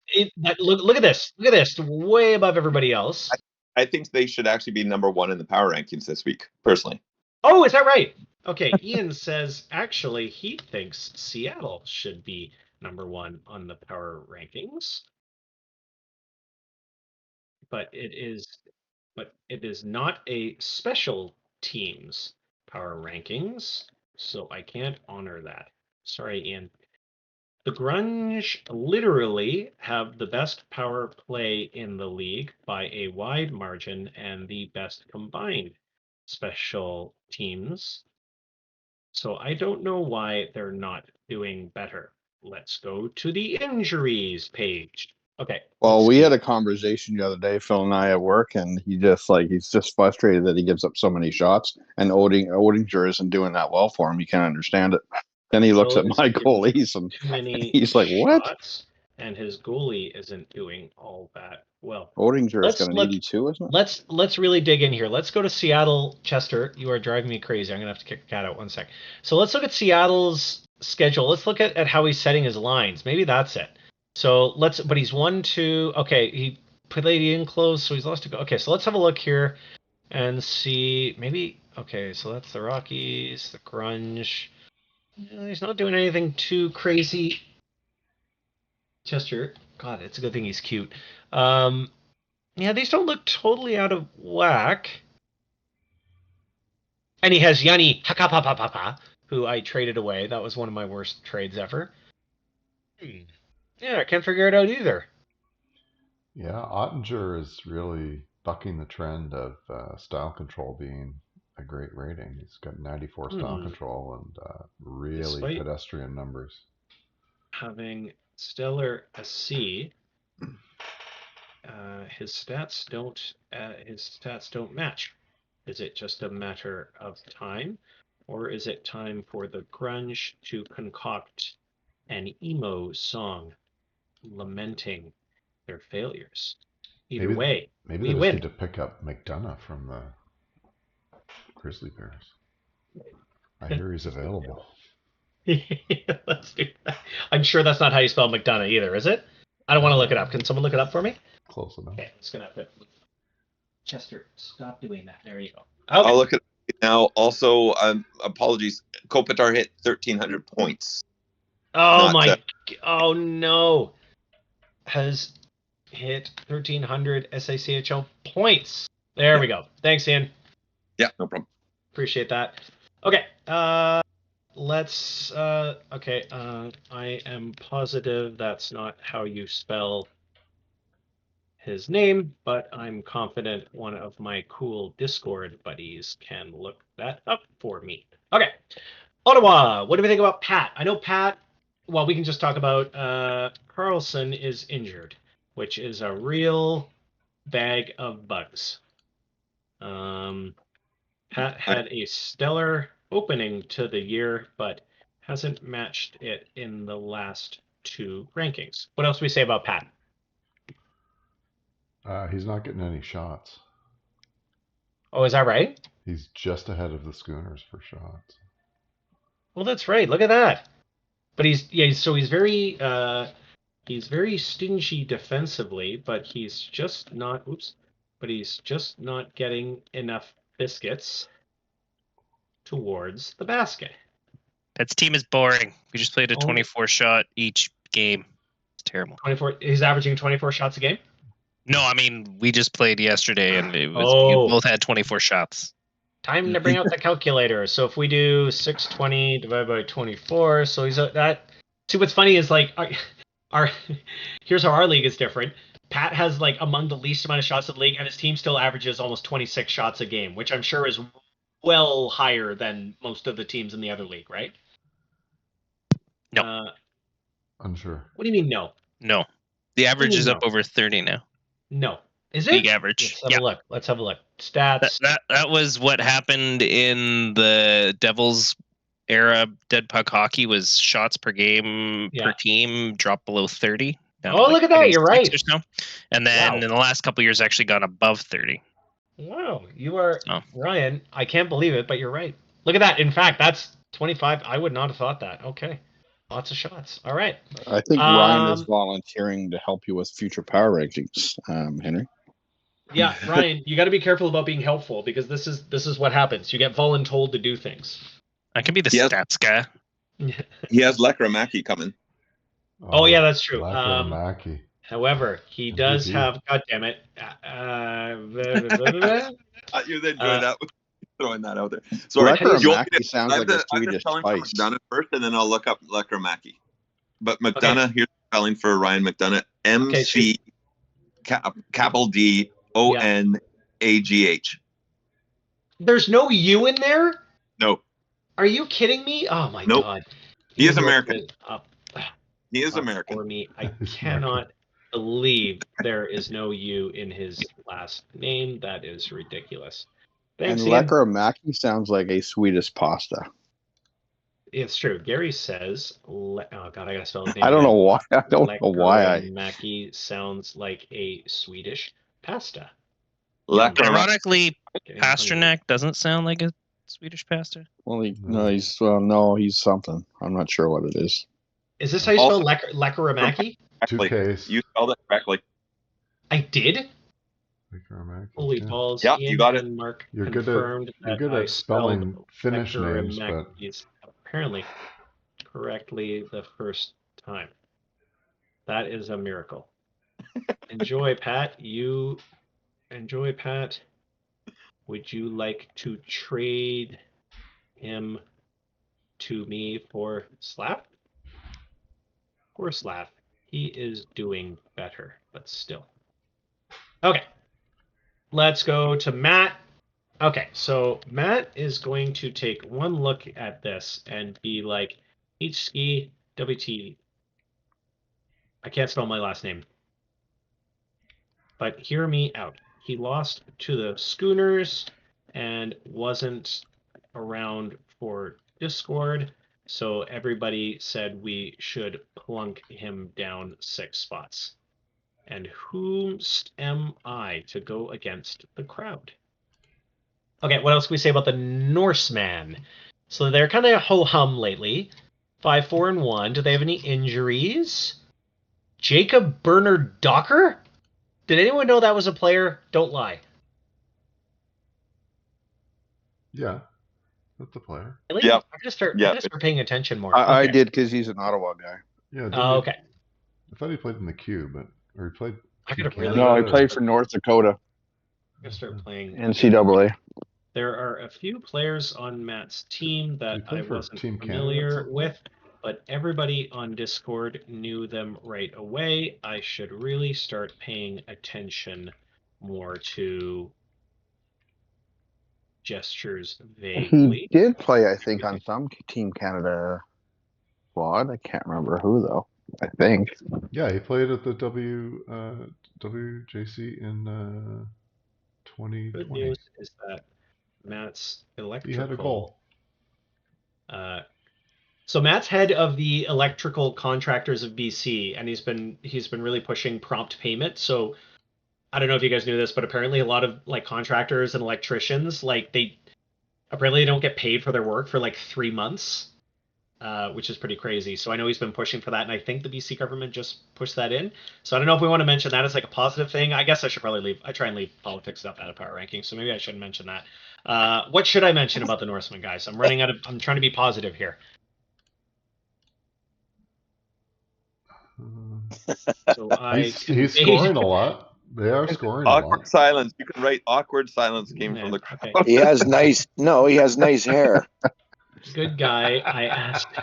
it. Look at this. Look at this. Way above everybody else. I think they should actually be number 1 in the power rankings this week, personally. Oh, is that right? Okay, Ian says actually he thinks Seattle should be number 1 on the power rankings. But it is not a special teams power rankings, so I can't honor that. Sorry, Ian. The Grunge literally have the best power play in the league by a wide margin and the best combined special teams. So I don't know why they're not doing better. Let's go to the injuries page. Okay. Well, we had a conversation the other day, Phil and I at work, and he's just frustrated that he gives up so many shots, and Odinger isn't doing that well for him. He can't understand it. Then he looks at my goalies and he's like, "What?" And his goalie isn't doing all that well. Odinger's got an 82, isn't it? Let's really dig in here. Let's go to Seattle. Chester, you are driving me crazy. I'm gonna have to kick the cat out 1 sec. So let's look at Seattle's schedule. Let's look at how he's setting his lines. Maybe that's it. So but he's 1-2. Okay, he played in close, so he's lost to go. Okay, so let's have a look here and see. Maybe okay. So that's the Rockies, the Grunge. He's not doing anything too crazy. Chester, God, it's a good thing he's cute. Yeah, these don't look totally out of whack. And he has Yanni Hakapapapapa, who I traded away. That was one of my worst trades ever. Yeah, I can't figure it out either. Yeah, Ottinger is really bucking the trend of style control being a great rating. He's got 94 style control and really Despite pedestrian numbers. Having stellar SC, his stats don't match. Is it just a matter of time, or is it time for the Grunge to concoct an emo song lamenting their failures? Either way, maybe we they just win. need to pick up McDonough from the Grizzly Bears. I hear he's available. Let's do that. I'm sure that's not how you spell McDonough either, is it? I don't want to look it up. Can someone look it up for me? Close enough. Okay, it's gonna have to. Chester, stop doing that. There you go. Okay. I'll look at it now. Also, apologies. Kopitar hit 1,300 points. Oh Not, my! Oh no! Has hit 1,300 SICHL points. There we go. Thanks, Ian. Yeah, no problem. Appreciate that. Okay. Let's. Okay. I am positive that's not how you spell his name, but I'm confident one of my cool Discord buddies can look that up for me. Okay. Ottawa, what do we think about Pat? I know Pat, well, we can just talk about Carlson is injured, which is a real bag of bugs. Pat had a stellar opening to the year, but hasn't matched it in the last 2 rankings. What else do we say about Pat? He's not getting any shots. Oh, is that right? He's just ahead of the Schooners for shots. Well, that's right. Look at that. But he's very stingy defensively, but he's just not getting enough biscuits towards the basket. Pat's team is boring. We just played a 24 shot each game. It's terrible. 24. He's averaging 24 shots a game? No, I mean we just played yesterday and it was we both had 24 shots. Time to bring out the calculator. So if we do 620 divided by 24, so he's that. See, what's funny is like our here's how our league is different. Pat has like among the least amount of shots in the league, and his team still averages almost 26 shots a game, which I'm sure is well higher than most of the teams in the other league, right? No. Unsure. What do you mean no? No. The average is up over 30 now. No. Is it? League average. Let's have a look. Stats. That was what happened in the Devils era. Dead puck hockey was shots per game per team dropped below 30. Look at that. You're right. Or so. And then in the last couple of years actually gone above 30. Wow. You are Ryan. I can't believe it, but you're right. Look at that. In fact, that's 25. I would not have thought that. Okay. Lots of shots. All right. I think Ryan is volunteering to help you with future power rankings, Henry. Yeah, Ryan, you got to be careful about being helpful because this is what happens. You get voluntold to do things. I can be the stats guy. He has Lekramaki coming. Oh yeah, that's true. Lekramaki. However, he does have. God damn it. You're then doing that. Throwing that out there. Sorry, Lekramaki sounds like a Swedish spice. McDonough first, and then I'll look up Lekramaki. But McDonough, here's spelling for Ryan McDonough: MC capital D ONAGH. There's no U in there? No. Are you kidding me? Oh my god. He is American. He is American. For me, I cannot believe there is no U in his last name. That is ridiculous. Thanks, and Lekramaki sounds like a Swedish pasta. It's true. Gary says, oh god, I gotta spell his name. I don't know why. I don't know why. Lekramaki sounds like a Swedish pasta. Ironically, Pasternak doesn't sound like a Swedish pasta. Well, he's something. I'm not sure what it is. Is this how you spell Lekramaki? You spelled it correctly. I did. Holy balls! Yeah, you got it. Mark you're good at spelling Finnish names, but apparently correctly the first time. That is a miracle. Enjoy, Pat. Enjoy, Pat. Would you like to trade him to me for Slap? Poor Slap. He is doing better, but still. Okay. Let's go to Matt. Okay, so Matt is going to take one look at this and be like, Skey WT. I can't spell my last name. But hear me out. He lost to the Schooners and wasn't around for Discord, so everybody said we should plunk him down 6 spots. And whomst am I to go against the crowd? Okay, what else can we say about the Norseman? So they're kind of ho-hum lately. 5-4-1. Do they have any injuries? Jacob Bernard Docker? Did anyone know that was a player? Don't lie. Yeah. That's a player. Really? Yep. I'm gonna start paying attention more. I Okay. did because he's an Ottawa guy. Yeah. Oh, okay. I thought he played in the Q, or he played. I Team gotta really Canada. No, he played for North Dakota. I'm gonna start playing NCAA. There are a few players on Matt's team that I wasn't Team familiar with, but everybody on Discord knew them right away. I should really start paying attention more to gestures vaguely. He did play, I think, on some Team Canada squad. I can't remember who though. I think. Yeah, he played at the WJC in 2020. Good news is that Matt's electrical. He had a goal. So Matt's head of the electrical contractors of BC, and he's been really pushing prompt payment. So I don't know if you guys knew this, but apparently a lot of like contractors and electricians, like they apparently don't get paid for their work for like 3 months, which is pretty crazy. So I know he's been pushing for that, and I think the BC government just pushed that in. So I don't know if we want to mention that as like a positive thing. I guess I should probably try and leave politics up out of power rankings, so maybe I shouldn't mention that. What should I mention about the Norsemen, guys? I'm trying to be positive here. So he's scoring a lot. They are scoring a lot. Awkward silence. You can write awkward silence came from the crowd. Okay. He has nice hair. Good guy. I asked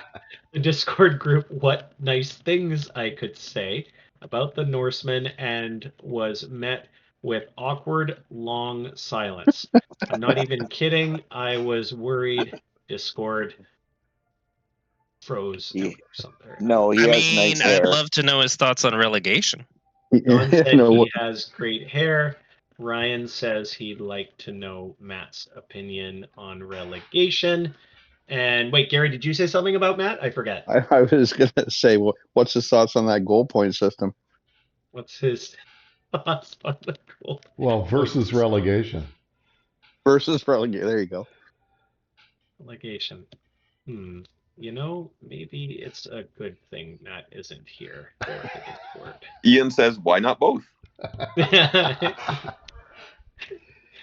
the Discord group what nice things I could say about the Norsemen and was met with awkward long silence. I'm not even kidding. I was worried. Discord froze or something. No, he has nice hair. I'd love to know his thoughts on relegation. Don said he has great hair. Ryan says he'd like to know Matt's opinion on relegation. And wait, Gary, did you say something about Matt? I forget. I was going to say, what's his thoughts on that goal point system? What's his thoughts on the goal? Well, versus relegation. Versus relegation. There you go. Relegation. You know, maybe it's a good thing Matt isn't here for the Discord. Ian says, why not both?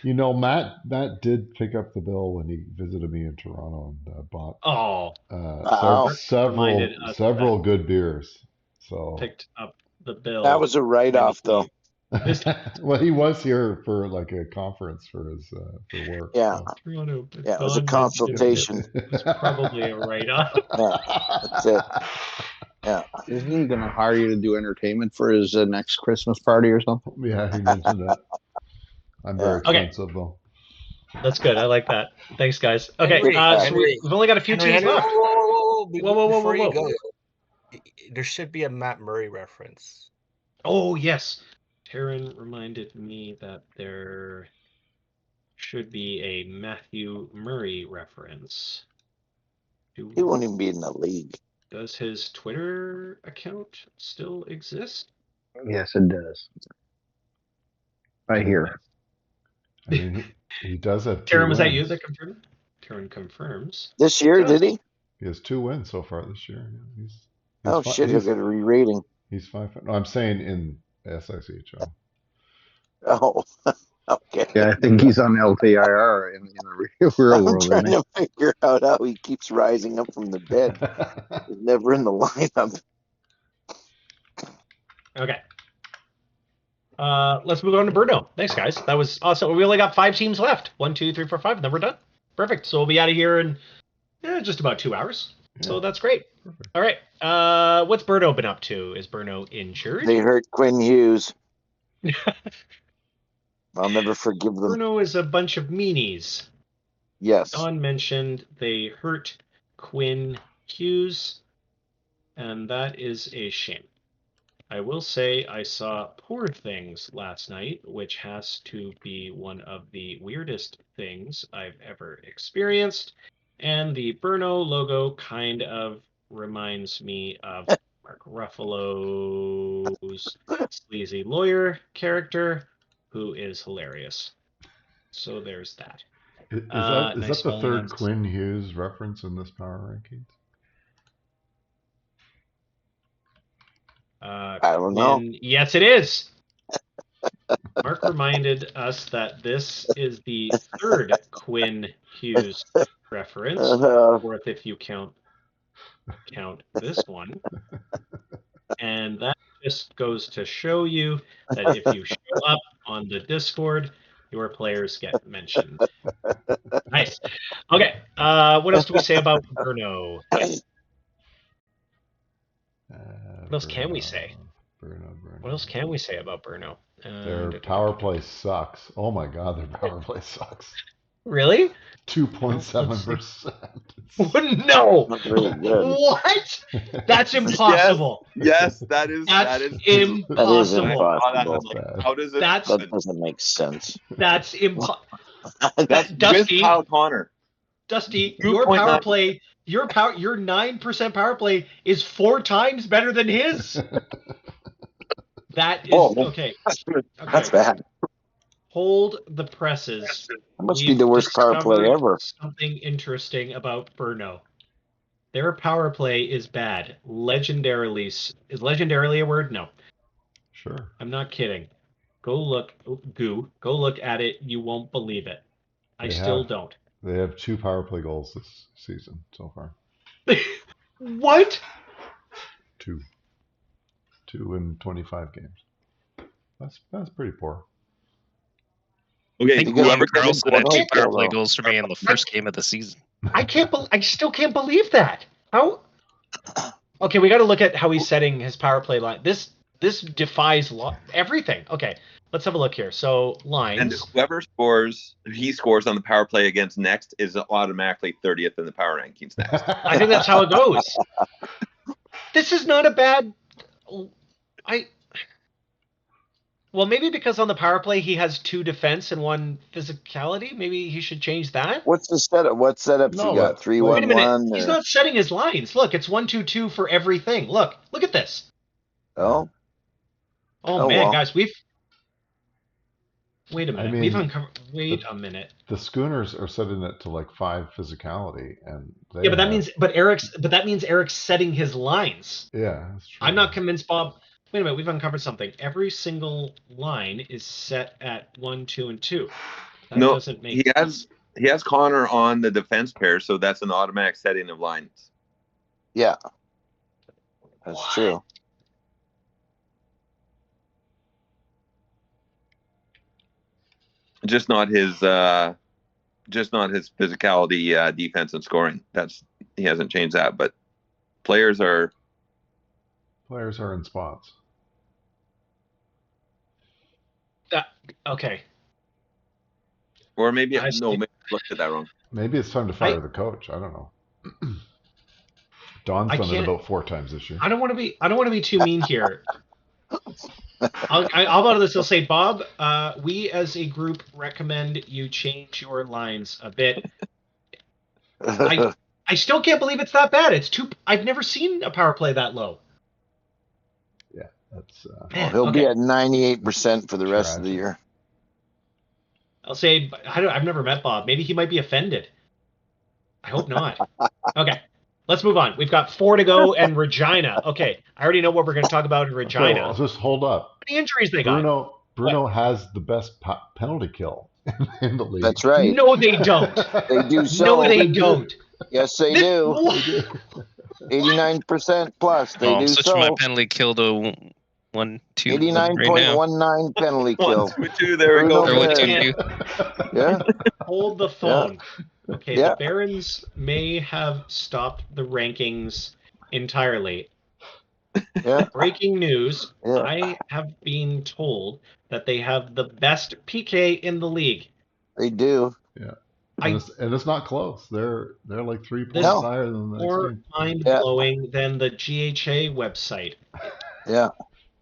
You know, Matt did pick up the bill when he visited me in Toronto and bought several good beers. So picked up the bill. That was a write-off, though. Well, he was here for like a conference for his for work. Yeah, so. It was a consultation. It's probably a write-off. Yeah, that's it. Yeah, isn't he going to hire you to do entertainment for his next Christmas party or something? Yeah, he mentioned that. I'm very expensive though. That's good. I like that. Thanks, guys. Okay, so we've only got a few teams left. Whoa. Before you Whoa. go, there should be a Matt Murray reference. Oh yes. Taryn reminded me that there should be a Matthew Murray reference. He won't even be in the league. Does his Twitter account still exist? Yes, it does. I hear. I mean, he does have. Taryn, was that you that confirmed? Taryn confirms. This year, did he? He has 2 wins so far this year. He'll get a re-rating. He's 5. No, I'm saying in SICHL. Oh, okay. Yeah, I think he's on LTIR in the real world. I'm trying to figure out how he keeps rising up from the dead. He's never in the lineup. Okay. Let's move on to Bruno. Thanks, guys. That was awesome. We only got 5 teams left. 1, 2, 3, 4, 5, and then we're done. Perfect. So we'll be out of here in just about 2 hours. Yeah. So that's great. Perfect. All right. What's Bruno been up to? Is Bruno injured? They hurt Quinn Hughes. I'll never forgive them. Bruno is a bunch of meanies. Yes. Don mentioned they hurt Quinn Hughes, and that is a shame. I will say I saw Poor Things last night, which has to be one of the weirdest things I've ever experienced. And the Bruno logo kind of reminds me of Mark Ruffalo's sleazy lawyer character, who is hilarious. So there's that. Is that the third Quinn Hughes reference in this power rankings? I don't know. Yes, it is. Mark reminded us that this is the third Quinn Hughes reference, fourth if you count this one. And that just goes to show you that if you show up on the Discord, your players get mentioned. Nice. Okay. What else do we say about Bruno? What else can we say? Bruno. What else can we say about Bruno? Their power play sucks. Oh my god, their power play sucks. Really? 2.7%. No. What? That's impossible. Yes, that is impossible. That is impossible. How does it? That doesn't make sense. That's impossible. That's Dusty. with Kyle Connor. Dusty, your power play, your 9% power play is 4 times better than his. That is okay. That's bad. Hold the presses. That must be the worst power play ever. Something interesting about Bruno. Their power play is bad. Legendarily. Is legendarily a word? No. Sure. I'm not kidding. Go look. Go look at it. You won't believe it. I still don't. They have 2 power play goals this season so far. What? 2 in 25 games. That's pretty poor. Okay, I think whoever Carlson had 2 power play though. goals for me in the first game of the season. I still can't believe that. How? Okay, we got to look at how he's setting his power play line. This defies everything. Okay, let's have a look here. So lines. And whoever he scores on the power play against next is automatically 30th in the power rankings next. I think that's how it goes. This is not a bad. Well, maybe because on the power play he has 2 defense and 1 physicality. Maybe he should change that. What's the setup? What setups you got? 3-1-1. Wait a minute. He's not setting his lines. Look, it's 1-2-2 for everything. Look at this. Oh. Oh man, well. guys, wait a minute. I mean, We've uncovered. Wait a minute. The Schooners are setting it to like 5 physicality, and yeah, but that means Eric's setting his lines. Yeah, that's true. I'm not convinced, Bob. Wait a minute, we've uncovered something. Every single line is set at 1, 2, and 2. That doesn't make sense. He has Connor on the defense pair, so that's an automatic setting of lines. Yeah, that's true. Just not his physicality, defense, and scoring. He hasn't changed that, but players are in spots. Okay. Or maybe maybe I looked at that wrong. Maybe it's time to fire the coach. I don't know. Don's done it about 4 times this year. I don't want to be too mean here. I'll go to this. I'll say, Bob, we as a group recommend you change your lines a bit. I still can't believe it's that bad. It's too. I've never seen a power play that low. Yeah, that's. He'll be at 98% for the rest of the year. I'll say, I've never met Bob. Maybe he might be offended. I hope not. Okay. Let's move on. We've got 4 to go and Regina. Okay, I already know what we're going to talk about in Regina. Well, just hold up. The injuries they got. Bruno has the best penalty kill in the league. That's right. No, they don't. They do so. No, they don't. Yes, they do. 89% plus. They do switch so. my penalty kill to 1, 2. 89.19 penalty kill. 1, 2, there we go. Yeah. Hold the phone. Yeah. Okay, the Barons may have stopped the rankings entirely. Yeah. Breaking news, I have been told that they have the best PK in the league. They do. Yeah. And it's not close. They're like 3 points higher than the more mind-blowing than the GHA website. Yeah.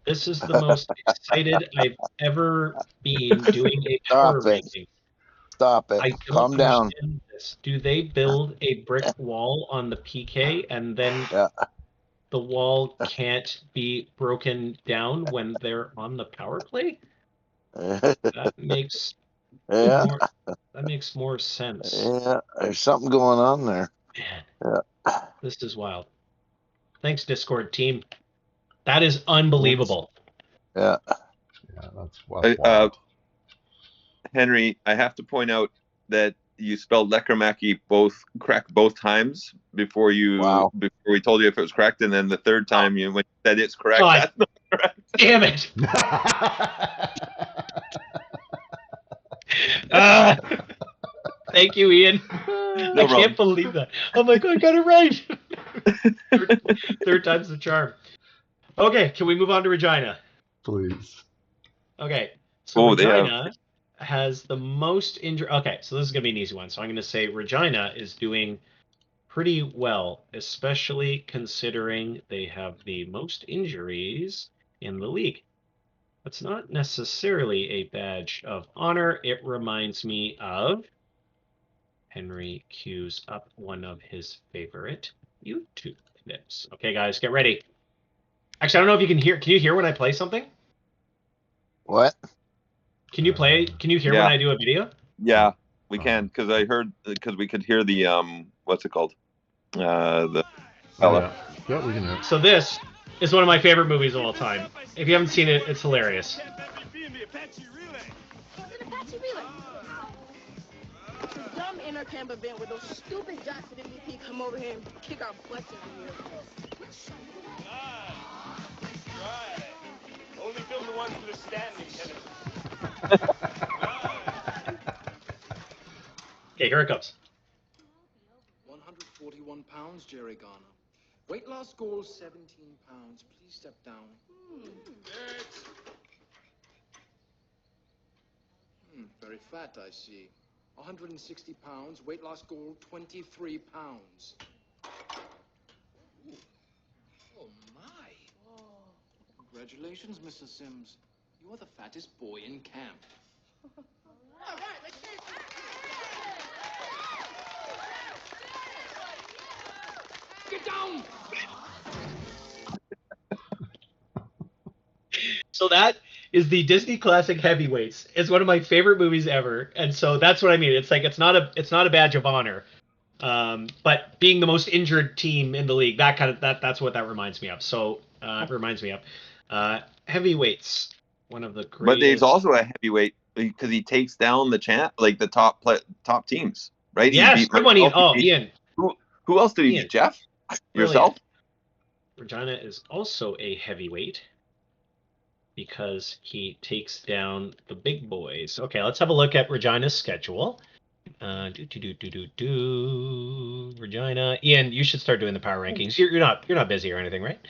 This is the most excited I've ever been doing a power ranking. Stop it. Calm down. This. Do they build a brick wall on the PK and then the wall can't be broken down when they're on the power play? That makes more sense. Yeah, there's something going on there. Man, yeah. This is wild. Thanks, Discord team. That is unbelievable. Yeah. Yeah, that's wild. Henry, I have to point out that you spelled Leckermackie correct both times before we told you if it was correct, and then the third time when you said it's correct, that's not correct. Damn it! Thank you, Ian. I can't believe that. Oh my god, I got it right. Third time's the charm. Okay, can we move on to Regina? Please. Okay, so Regina has the most injury. Okay, so this is going to be an easy one. So I'm going to say Regina is doing pretty well, especially considering they have the most injuries in the league. That's not necessarily a badge of honor. It reminds me of Henry cues up one of his favorite YouTube clips. Okay, guys, get ready. Actually, I don't know if you can hear. Can you hear when I play something? What? Can you play? Can you hear when I do a video? Yeah, we can, because we could hear the what's it called? The fella. Yeah, we can hear. So this is one of my favorite movies of all time. If you haven't seen it, it's hilarious. Dumb intercamp event where those stupid jocks at MVP come over here and kick our butts every year. Right. Only film the ones that are standing, Kenneth. Okay, here it comes. 141 pounds, Jerry Garner. Weight loss goal 17 pounds. Please step down. Very fat, I see. 160 pounds. Weight loss goal 23 pounds. Ooh. Oh, my. Oh. Congratulations, Mr. Sims. You're the fattest boy in camp. All right, let's get it. Get down! So that is the Disney classic Heavyweights. It's one of my favorite movies ever, and so that's what I mean. It's like it's not a badge of honor, but being the most injured team in the league, that's what that reminds me of. So it reminds me of Heavyweights, one of the greatest. But there's also a heavyweight because he takes down the the top teams, right? Yes, good one, Ian. Ian. Who else did he beat? Jeff? Yourself? Regina is also a heavyweight because he takes down the big boys. Okay, let's have a look at Regina's schedule. Regina. Ian, you should start doing the power rankings. You're not busy or anything, right?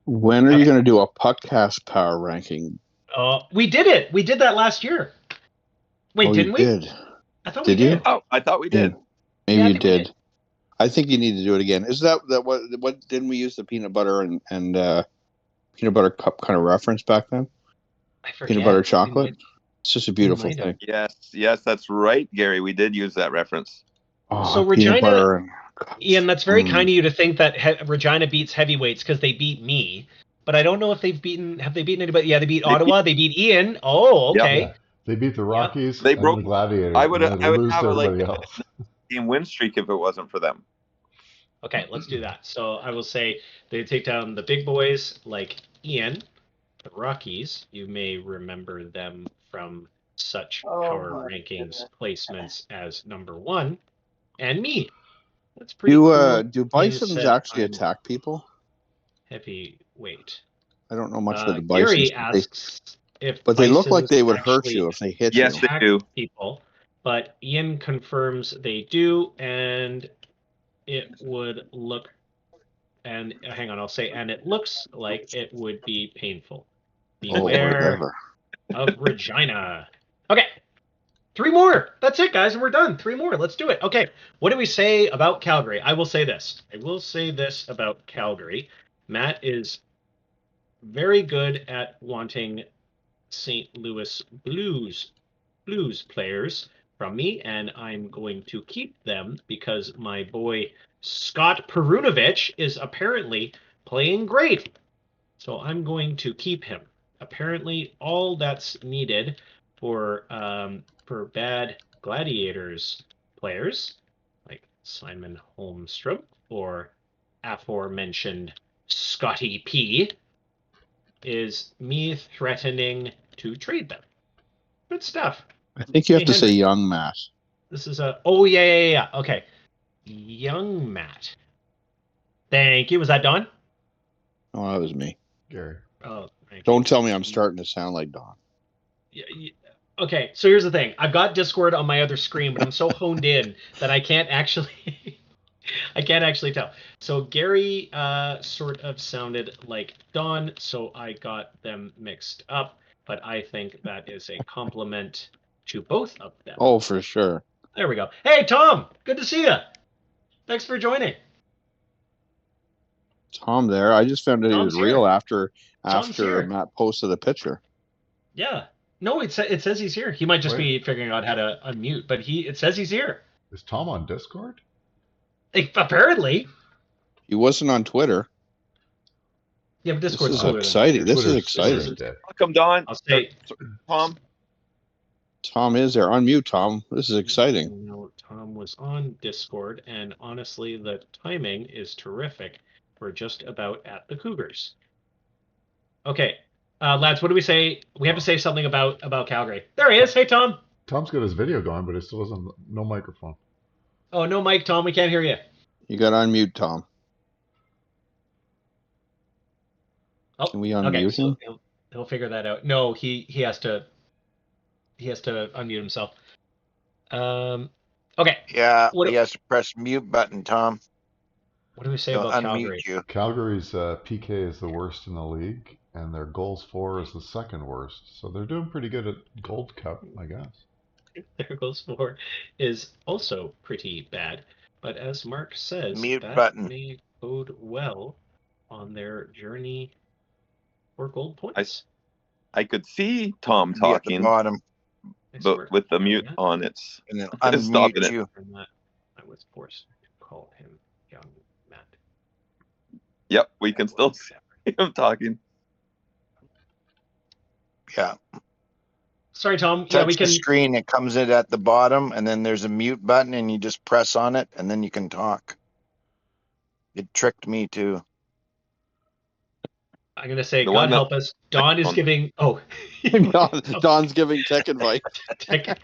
When are you going to do a podcast power ranking? We did it. We did that last year. Wait, didn't we? Did. I thought we did. Oh, I thought we did. Maybe you did. I think you need to do it again. Is that what didn't we use the peanut butter and peanut butter cup kind of reference back then? I forget. Peanut butter chocolate. It's just a beautiful thing. Yes, that's right, Gary. We did use that reference. So Regina, Ian, that's very kind of you to think that Regina beats Heavyweights because they beat me. But I don't know if have they beaten anybody? Yeah, they beat Ottawa. They beat Ian. Oh, okay. Yeah. They beat the Rockies. They broke the Gladiators. I would have everybody else. Team win streak if it wasn't for them. Okay, let's do that. So I will say they take down the big boys like Ian, the Rockies. You may remember them from such power rankings placements as number 1, and me. That's pretty cool. Do bisons actually attack people? Heavyweight. I don't know much about the bisons. Gary asks but they look like they would hurt you if they hit you. Yes, they do. People, but Ian confirms they do, and it would look. And hang on, I'll say, and it looks like it would be painful. Beware of Regina. Okay, 3 more. That's it, guys, and we're done. 3 more. Let's do it. Okay, what do we say about Calgary? I will say this. About Calgary. Matt is very good at wanting St. Louis Blues players from me, and I'm going to keep them because my boy Scott Perunovich is apparently playing great. So I'm going to keep him. Apparently, all that's needed for bad Gladiators players like Simon Holmstrom or aforementioned Scotty P is me threatening to trade them. Good stuff. I think you have Hey, to say Henry. young Matt. This is a. Oh yeah. Okay, young Matt. Thank you. Was that Don? Oh, that was me. Gary. Oh, thank Don't you. tell me I'm starting to sound like Don. Okay, so here's the thing. I've got Discord on my other screen, but I'm so honed in that I can't actually tell. So Gary sort of sounded like Don, so I got them mixed up, but I think that is a compliment to both of them. Oh, for sure. There we go. Hey, Tom, good to see you. Thanks for joining. Tom there. I just found out he was Tom's here. real after Tom's here. Matt posted a picture. Yeah. No, it says he's here. He might just be figuring out how to unmute, but it says he's here. Is Tom on Discord? Apparently. He wasn't on Twitter. Yeah, but Discord's This is exciting. This is exciting. Welcome, Don. I'll say, Tom. Tom is there. Unmute, Tom. This is exciting. No, Tom was on Discord, and honestly, the timing is terrific. We're just about at the Cougars. Okay, lads, what do we say? We have to say something about Calgary. There he is. Hey, Tom. Tom's got his video going, but it still doesn't. No microphone. Oh, no mic, Tom. We can't hear you. You got to unmute, Tom. Oh, can we unmute him? So he'll figure that out. No, he has to unmute himself. Okay. Yeah, he has to press mute button, Tom. What do we say They'll about unmute Calgary? you. Calgary's PK is the worst in the league, and their goals for is the second worst. So they're doing pretty good at Gold Cup, I guess. Their goals for is also pretty bad, but as Mark says, Mute that button. may bode well on their journey for gold points. I could see Tom Be at the talking, bottom. but with the mute on, it's And then it's stopping unmute it. you. I was forced to call him young Matt. Yep, we can still see him talking. Yeah. Sorry, Tom. Touch Yeah, we the can. screen. It comes in at the bottom, and then there's a mute button, and you just press on it, and then you can talk. It tricked me too. I'm gonna say, The God one that- help us. Don is giving. Oh, Don's giving tech advice. tech.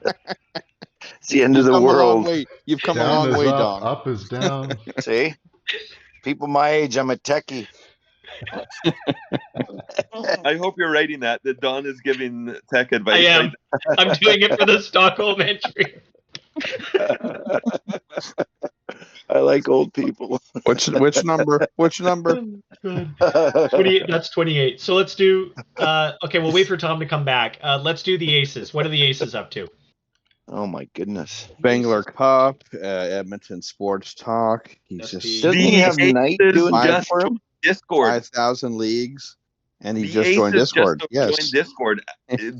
It's the end of You've the come a long world. way. You've come a Down long is way, up, Don. up is down. See? People my age, I'm a techie. I hope you're writing that Don is giving tech advice. I am. Right? I'm doing it for the Stockholm entry. I like old people. Which number? Which number? 28, that's 28. So let's do. Okay, we'll wait for Tom to come back. Let's do the Aces. What are the Aces up to? Oh my goodness. Bangor Cup, Edmonton Sports Talk. He's just Doesn't he have Knight doing that for him? Discord. 5,000 leagues, and he The just joined Aces Discord. just Yes. joined Discord.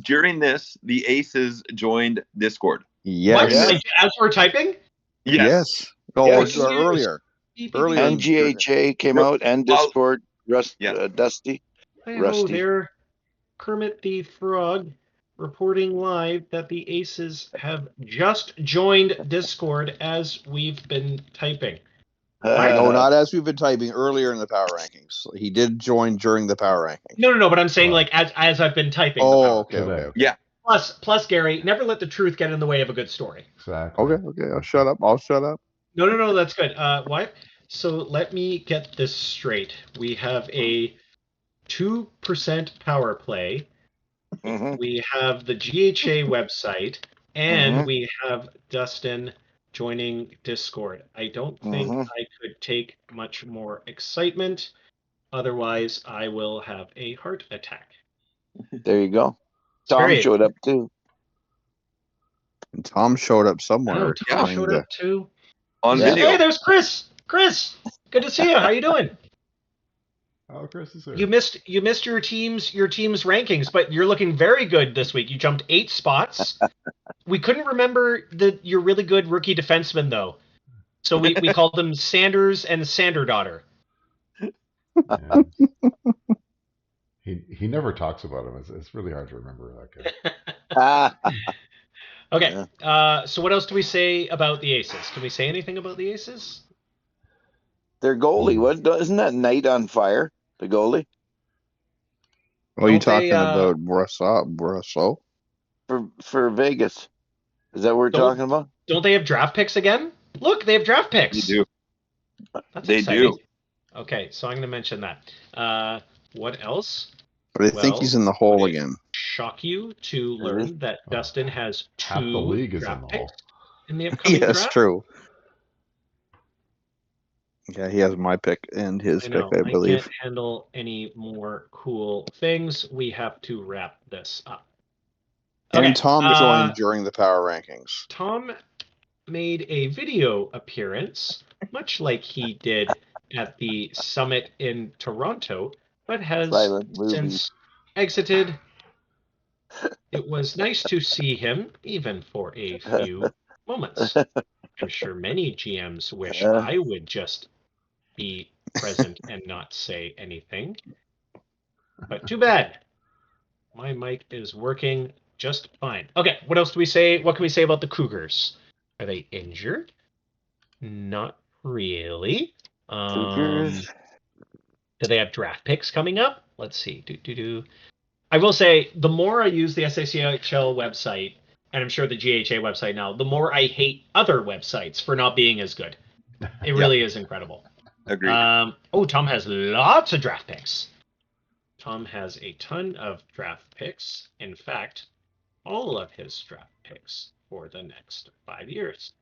During this, the Aces joined Discord. Yes. What? Like, as we're typing? Yes. Oh, Yes. Earlier. Earlier. And GHA came out, and Discord. Dusty. Hey, Rusty. there, Kermit the Frog, reporting live that the Aces have just joined Discord as we've been typing. No, not as we've been typing earlier in the power rankings. He did join during the power rankings. No, but I'm saying like as I've been typing. Oh, okay. Yeah. Plus, Gary, never let the truth get in the way of a good story. Exactly. Okay. I'll shut up. No, that's good. What? So let me get this straight. We have a 2% power play. Mm-hmm. We have the GHA website, and we have Dustin joining Discord. I don't think I could take much more excitement. Otherwise, I will have a heart attack. There you go. Tom Great. showed up too. And Tom showed up somewhere. Oh, Tom showed up too. On video. Hey, there's Chris. Chris, good to see you. How you doing? Oh, Chris is there. You missed your team's rankings, but you're looking very good this week. You jumped 8 spots. We couldn't remember your really good rookie defenseman though, so we called them Sanders and Sanderdaughter. Yeah. He never talks about him. It's really hard to remember that guy. Okay. So what else do we say about the Aces? Can we say anything about the Aces? Their goalie, isn't that Knight on fire? The goalie. What are you Don't they, talking about, Brussels? For Vegas. Is that what we're talking about? Don't they have draft picks again? Look, they have draft picks. They do. That's They exciting. do. Okay, so I'm going to mention that. What else? But I think he's in the hole again. Shock you to learn that Dustin has Half the 2 league is in draft the picks hole. in the upcoming Yes, draft. true. Yeah, he has my pick and his I know. pick, I believe. Can't handle any more cool things. We have to wrap this up. And Tom joined during the power rankings. Tom made a video appearance, much like he did at the summit in Toronto, but has since exited. It was nice to see him, even for a few moments. I'm sure many GMs wish I would just be present and not say anything. But too bad. My mic is working just fine. Okay, what else do we say? What can we say about the Cougars? Are they injured? Not really. Cougars. Do they have draft picks coming up? Let's see. I will say, the more I use the SICHL website, and I'm sure the GHA website now, the more I hate other websites for not being as good. It really is incredible. Agreed. Tom has lots of draft picks. Tom has a ton of draft picks. In fact, all of his draft picks for the next 5 years.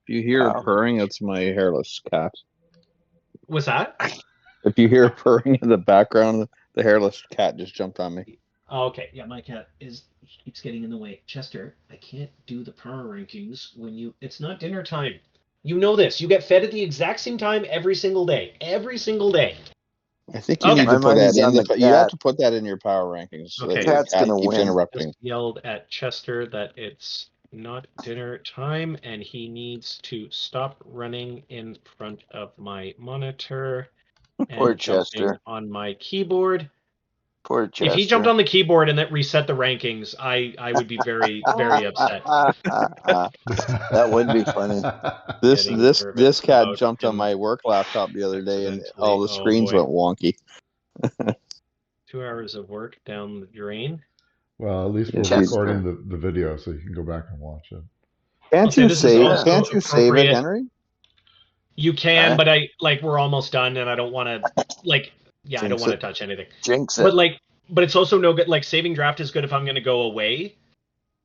If you hear purring, it's my hairless cat. What's that? If you hear purring in the background, the hairless cat just jumped on me. Oh, okay. Yeah, my cat keeps getting in the way. Chester, I can't do the power rankings when it's not dinner time. You know this. You get fed at the exact same time every single day. Every single day. I think you need to put that in. You have to put that in your power rankings. Okay. The cat keeps interrupting. Just yelled at Chester that it's not dinner time and he needs to stop running in front of my monitor and jumping on my keyboard. Poor Chester. If he jumped on the keyboard and that reset the rankings, I would be very, very upset. That would be funny. This cat jumped on my work laptop the other day and all the screens went wonky. 2 hours of work down the drain. Well, at least we're recording the video so you can go back and watch it. Can't you save it, Henry? You can, but we're almost done and I don't want to I don't want to touch anything. Jinx it. But it's also no good. Saving draft is good if I'm going to go away,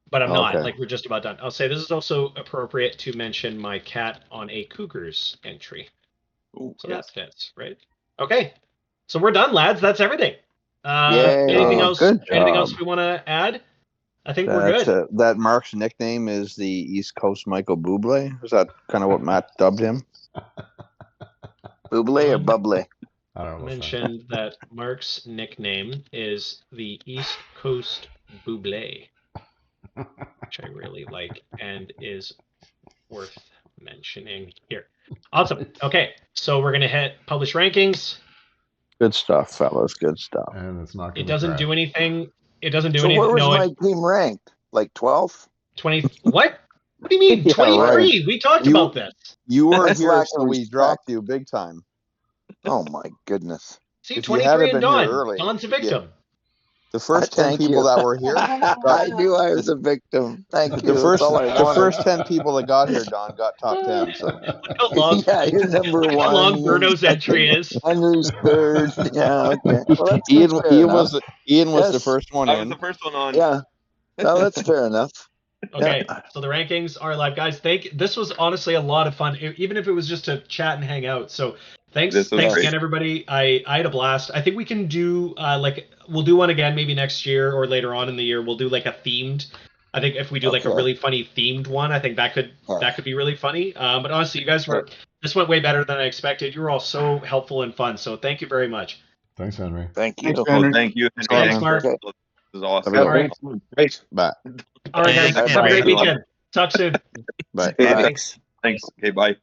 but I'm not. We're just about done. I'll say this is also appropriate to mention my cat on a Cougars entry. Ooh, so that fits, right? Okay, so we're done, lads. That's everything. Anything else? Anything else we want to add? I think we're good. That Mark's nickname is the East Coast Michael Bublé. Is that kind of what Matt dubbed him? Bublé or Bubbly? I don't know. Mentioned that Mark's nickname is the East Coast Bublé, which I really like and is worth mentioning here. Awesome. Okay, so we're gonna hit publish rankings. Good stuff, fellas. Good stuff. And it's not. It doesn't do anything. It doesn't do so anything. Where was my team ranked? 12th? 20. What? What do you mean? 23? Right. We talked about this. You were here, so we dropped you big time. Oh my goodness! See, 23 and Don. Don's a victim. Yeah. The first 10 people that were here. I knew I was a victim. Thank you. The first 10 people that got here, Don, got top 10. So. You're number one. How long Bruno's entry is? Henry's third. Yeah, okay. Well, Ian was the first one in. I was the first one on. Yeah. No, that's fair enough. Okay, so the rankings are live, guys. This was honestly a lot of fun, even if it was just to chat and hang out. So thanks again, everybody. I had a blast. I think we can do we'll do one again maybe next year or later on in the year. We'll do a themed. I think if we do a really funny themed one, I think that could be really funny. But honestly, you guys this went way better than I expected. You were all so helpful and fun. So thank you very much. Thanks, Henry. Thank you. Thank you. Thanks, Mark. This is awesome. All right. Great. Bye. All right, guys. Have a great weekend. Talk soon. Bye. Thanks. Okay, bye.